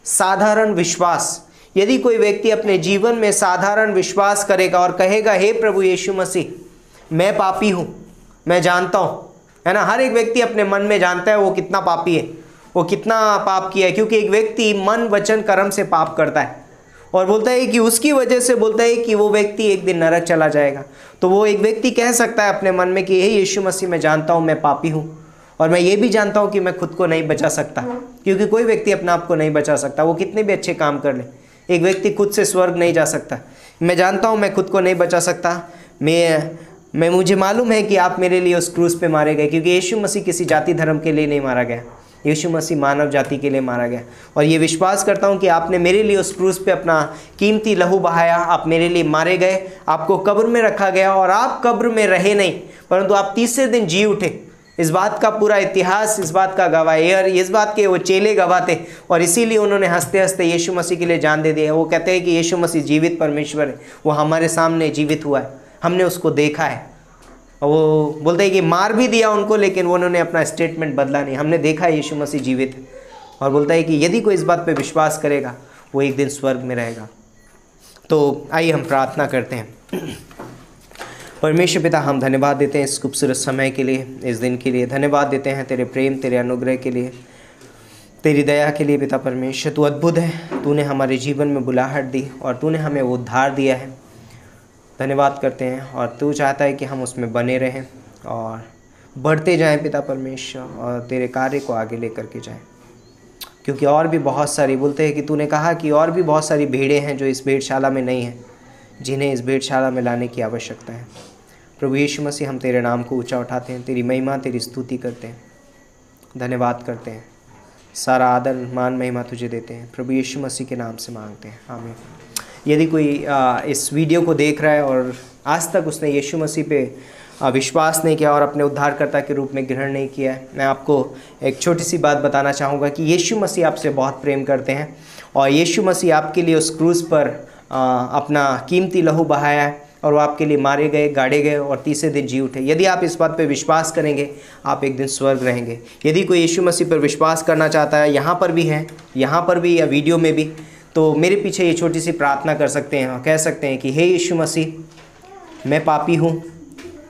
साधारण विश्वास। यदि कोई व्यक्ति अपने जीवन में साधारण विश्वास करेगा और कहेगा, हे प्रभु यीशु मसीह, मैं पापी हूँ, मैं जानता हूँ, है ना। हर एक व्यक्ति अपने मन में जानता है वो कितना पापी है, वो कितना पाप किया है, क्योंकि एक व्यक्ति मन वचन कर्म से पाप करता है और बोलता है कि उसकी वजह से बोलता है कि वो व्यक्ति एक दिन नरक चला जाएगा। तो वो एक व्यक्ति कह सकता है अपने मन में कि हे यीशु मसीह, मैं जानता हूँ मैं पापी हूँ और मैं ये भी जानता हूँ कि मैं खुद को नहीं बचा सकता, क्योंकि कोई व्यक्ति अपने आप को नहीं बचा सकता, वो कितने भी अच्छे काम कर ले। एक व्यक्ति खुद से स्वर्ग नहीं जा सकता। मैं जानता हूँ मैं खुद को नहीं बचा सकता। मैं मुझे मालूम है कि आप मेरे लिए उस क्रूस पे मारे गए, क्योंकि यीशु मसीह किसी जाति धर्म के लिए नहीं मारा गया, यीशु मसीह मानव जाति के लिए मारा गया। और ये विश्वास करता हूँ कि आपने मेरे लिए उस क्रूस पे अपना कीमती लहू बहाया, आप मेरे लिए मारे गए, आपको कब्र में रखा गया और आप कब्र में रहे नहीं, परंतु आप तीसरे दिन जी उठे, इस बात का पूरा इतिहास इस बात का गवाह है, और इस बात के वो चेले गवाह थे, और इसीलिए उन्होंने हंसते हंसते यीशु मसीह के लिए जान दे दिया। वो कहते हैं कि यीशु मसीह जीवित परमेश्वर है, वो हमारे सामने जीवित हुआ है, हमने उसको देखा है। और वो बोलते हैं कि मार भी दिया उनको, लेकिन वो उन्होंने अपना स्टेटमेंट बदला नहीं, हमने देखा है यीशु मसीह जीवित है। और बोलता है कि यदि कोई इस बात पे विश्वास करेगा वो एक दिन स्वर्ग में रहेगा। तो आइए हम प्रार्थना करते हैं। परमेश्वर पिता, हम धन्यवाद देते हैं इस खूबसूरत समय के लिए, इस दिन के लिए धन्यवाद देते हैं, तेरे प्रेम, तेरे अनुग्रह के लिए, तेरी दया के लिए। पिता परमेश्वर, तू अद्भुत है, तूने हमारे जीवन में बुलाहट दी और तूने हमें वो उद्धार दिया है। धन्यवाद करते हैं, और तू चाहता है कि हम उसमें बने रहें और बढ़ते जाएं पिता परमेश्वर, और तेरे कार्य को आगे लेकर के जाएं। क्योंकि और भी बहुत सारी, बोलते हैं कि तूने कहा कि और भी बहुत सारी भेड़ें हैं जो इस भेड़शाला में नहीं हैं, जिन्हें इस भेड़शाला में लाने की आवश्यकता है। प्रभु यीशु मसीह, हम तेरे नाम को ऊंचा उठाते हैं, तेरी महिमा, तेरी स्तुति करते हैं, धन्यवाद करते हैं, सारा आदर मान महिमा तुझे देते हैं। प्रभु यीशु मसीह के नाम से मांगते हैं, आमीन। यदि कोई इस वीडियो को देख रहा है और आज तक उसने यीशु मसीह पे विश्वास नहीं किया और अपने उद्धारकर्ता के रूप में ग्रहण नहीं किया है, मैं आपको एक छोटी सी बात बताना चाहूँगा कि यीशु मसीह आपसे बहुत प्रेम करते हैं, और यीशु मसीह आपके लिए उस क्रूस पर अपना कीमती लहू बहाया है, और वो आपके लिए मारे गए, गाड़े गए और तीसरे दिन जी उठे। यदि आप इस बात पे विश्वास करेंगे, आप एक दिन स्वर्ग रहेंगे। यदि कोई यीशु मसीह पर विश्वास करना चाहता है, यहाँ पर भी है, यहाँ पर भी या वीडियो में भी, तो मेरे पीछे ये छोटी सी प्रार्थना कर सकते हैं और कह सकते हैं कि हे यीशु मसीह, मैं पापी हूँ,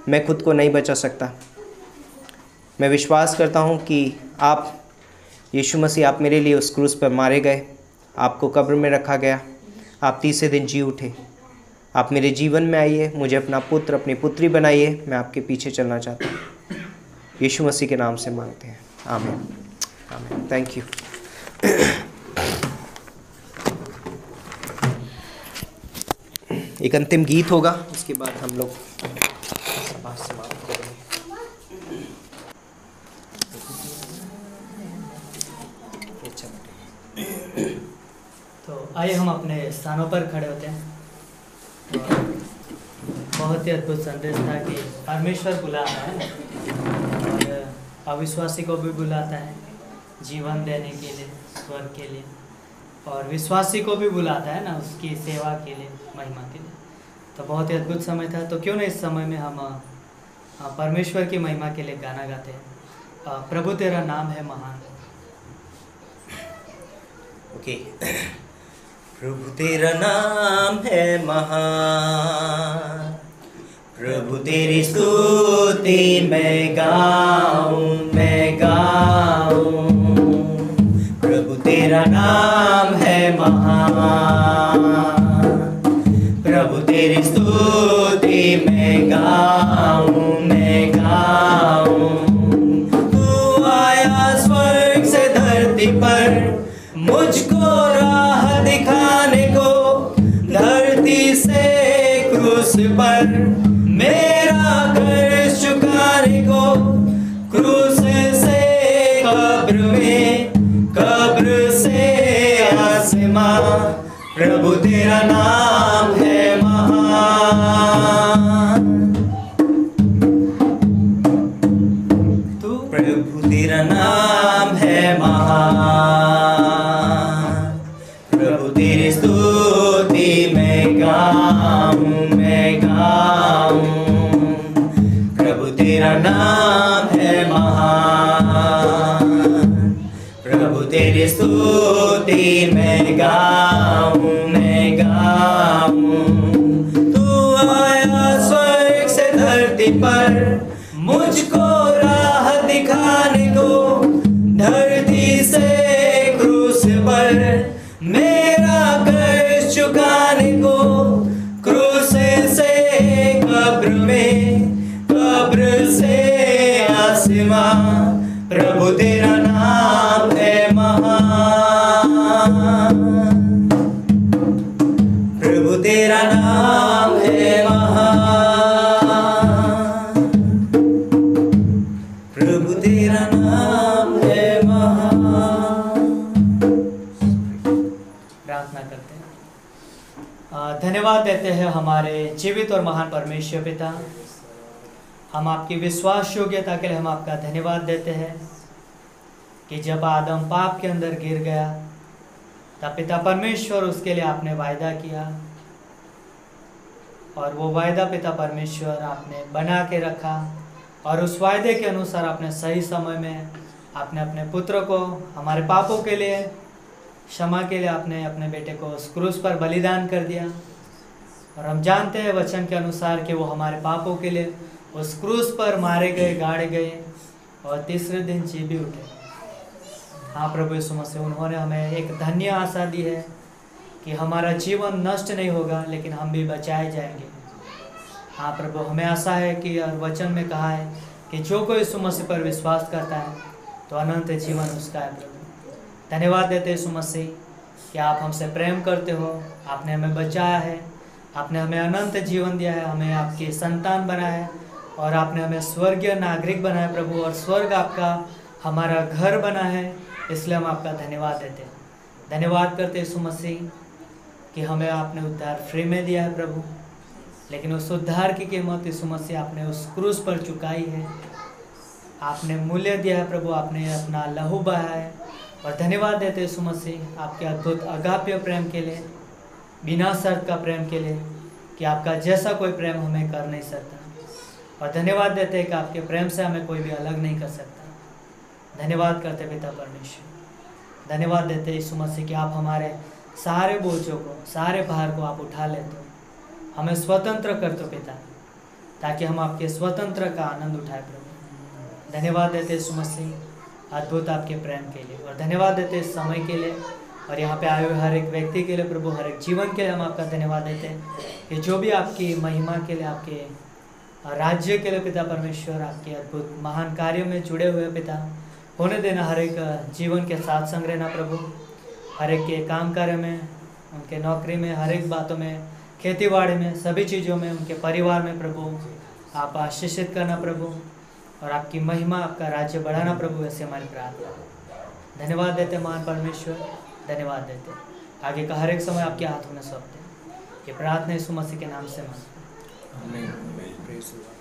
मैं खुद को नहीं बचा सकता, मैं विश्वास करता हूँ कि आप यीशु मसीह, आप मेरे लिए उस क्रूस पर मारे गए, आपको कब्र में रखा गया, आप तीसरे दिन जी उठे, आप मेरे जीवन में आइए, मुझे अपना पुत्र, अपनी पुत्री बनाइए, मैं आपके पीछे चलना चाहता हूँ। यीशु मसीह के नाम से मांगते हैं, आमीन, आमीन। Thank you. एक अंतिम गीत होगा, उसके बाद हम लोग सभा समाप्त करेंगे। तो आइए हम अपने स्थानों पर खड़े होते हैं। बहुत ही अद्भुत संदेश था कि परमेश्वर बुलाता है और अविश्वासी को भी बुलाता है जीवन देने के लिए, स्वर्ग के लिए, और विश्वासी को भी बुलाता है ना उसकी सेवा के लिए, महिमा के लिए। तो बहुत ही अद्भुत समय था। तो क्यों नहीं इस समय में हम परमेश्वर की महिमा के लिए गाना गाते हैं, प्रभु तेरा नाम है महान। ओके। प्रभु तेरा नाम है महान, प्रभु तेरी स्तुति मैं गाऊं, मैं गाऊं। प्रभु तेरा नाम है महान, प्रभु तेरी स्तुति मैं गाऊं, मैं गाऊं। तू आया स्वर्ग से धरती पर, मुझको राह दिखाने को, धरती से क्रूस पर मेरा कर्ज चुकाने को, क्रूस से कब्र में, कब्र से आसमां, प्रभु तेरा नाम है महान। तू प्रभु तेरा नाम है महान, प्रभु तेरी स्तुति मैं गाऊं, मैं गाऊं। प्रभु तेरा नाम है महान, प्रभु तेरी स्तुति मैं गाऊं, मैं गाऊं। तू आया स्वर्ग से धरती पर, मुझको राह दिखाने को, धरती से क्रूस पर मेरा कर्ज चुकाने को, क्रूस से कब्र में, कब्र से आसमां, प्रभु तेरा नाम है महान, प्रभु तेरा नाम है महान, प्रभु तेरा नाम है महान। प्रार्थना करते हैं। धन्यवाद देते हैं हमारे जीवित और महान परमेश्वर पिता, हम आपकी विश्वास योग्यता के लिए हम आपका धन्यवाद देते हैं कि जब आदम पाप के अंदर गिर गया तब पिता परमेश्वर उसके लिए आपने वायदा किया, और वो वायदा पिता परमेश्वर आपने बना के रखा, और उस वायदे के अनुसार आपने सही समय में आपने अपने पुत्र को हमारे पापों के लिए क्षमा के लिए आपने अपने बेटे को उस क्रूस पर बलिदान कर दिया। और हम जानते हैं वचन के अनुसार कि वो हमारे पापों के लिए उस क्रूस पर मारे गए, गाड़े गए और तीसरे दिन जी भी उठे। हाँ प्रभु यीशु मसीह, उन्होंने हमें एक धन्य आशा दी है कि हमारा जीवन नष्ट नहीं होगा लेकिन हम भी बचाए जाएंगे। हाँ प्रभु, हमें आशा है कि और वचन में कहा है कि जो कोई यीशु मसीह पर विश्वास करता है तो अनंत जीवन उसका है। प्रभु धन्यवाद देते यीशु मसीह कि आप हमसे प्रेम करते हो, आपने हमें बचाया है, आपने हमें अनंत जीवन दिया है, हमें आपके संतान बनाया है और आपने हमें स्वर्गीय नागरिक बनाया प्रभु, और स्वर्ग आपका हमारा घर बना है। इसलिए हम आपका धन्यवाद देते हैं। धन्यवाद करते यीशु मसीह कि हमें आपने उद्धार फ्री में दिया है प्रभु, लेकिन उस उद्धार की कीमत यीशु मसीह आपने उस क्रूस पर चुकाई है। आपने मूल्य दिया है प्रभु, आपने अपना लहू बहाया है। और धन्यवाद देते यीशु मसीह आपके अद्भुत अगाप्य प्रेम के लिए, बिना शर्त का प्रेम के लिए, कि आपका जैसा कोई प्रेम हमें कर नहीं सकता। और धन्यवाद देते हैं कि आपके प्रेम से हमें कोई भी अलग नहीं कर सकता। धन्यवाद करते पिता परमेश्वर, धन्यवाद देते यीशु मसीह कि आप हमारे सारे बोझों को, सारे भार को आप उठा लेते हो, हमें स्वतंत्र करते हो पिता, ताकि हम आपके स्वतंत्र का आनंद उठाए प्रभु। धन्यवाद देते यीशु मसीह अद्भुत आपके प्रेम के लिए, और धन्यवाद देते इस समय के लिए, और यहाँ पे आए हुए हर एक व्यक्ति के लिए प्रभु, हर एक जीवन के लिए हम आपका धन्यवाद देते हैं कि जो भी आपकी महिमा के लिए, आपके राज्य के लिए पिता परमेश्वर, आपके अद्भुत महान कार्यों में जुड़े हुए पिता होने देना। हर एक जीवन के साथ संग रहना प्रभु, हर एक के काम कार्य में, उनके नौकरी में, हर एक बातों में, खेती बाड़ी में, सभी चीज़ों में, उनके परिवार में प्रभु आप आशीषित करना प्रभु, और आपकी महिमा, आपका राज्य बढ़ाना प्रभु, ऐसे हमारी प्रार्थना। धन्यवाद देते महान परमेश्वर, धन्यवाद देते। आगे का हर एक समय आपके हाथों में सौंपते। ये प्रार्थना यीशु मसीह के नाम से मांगते हैं। आमीन।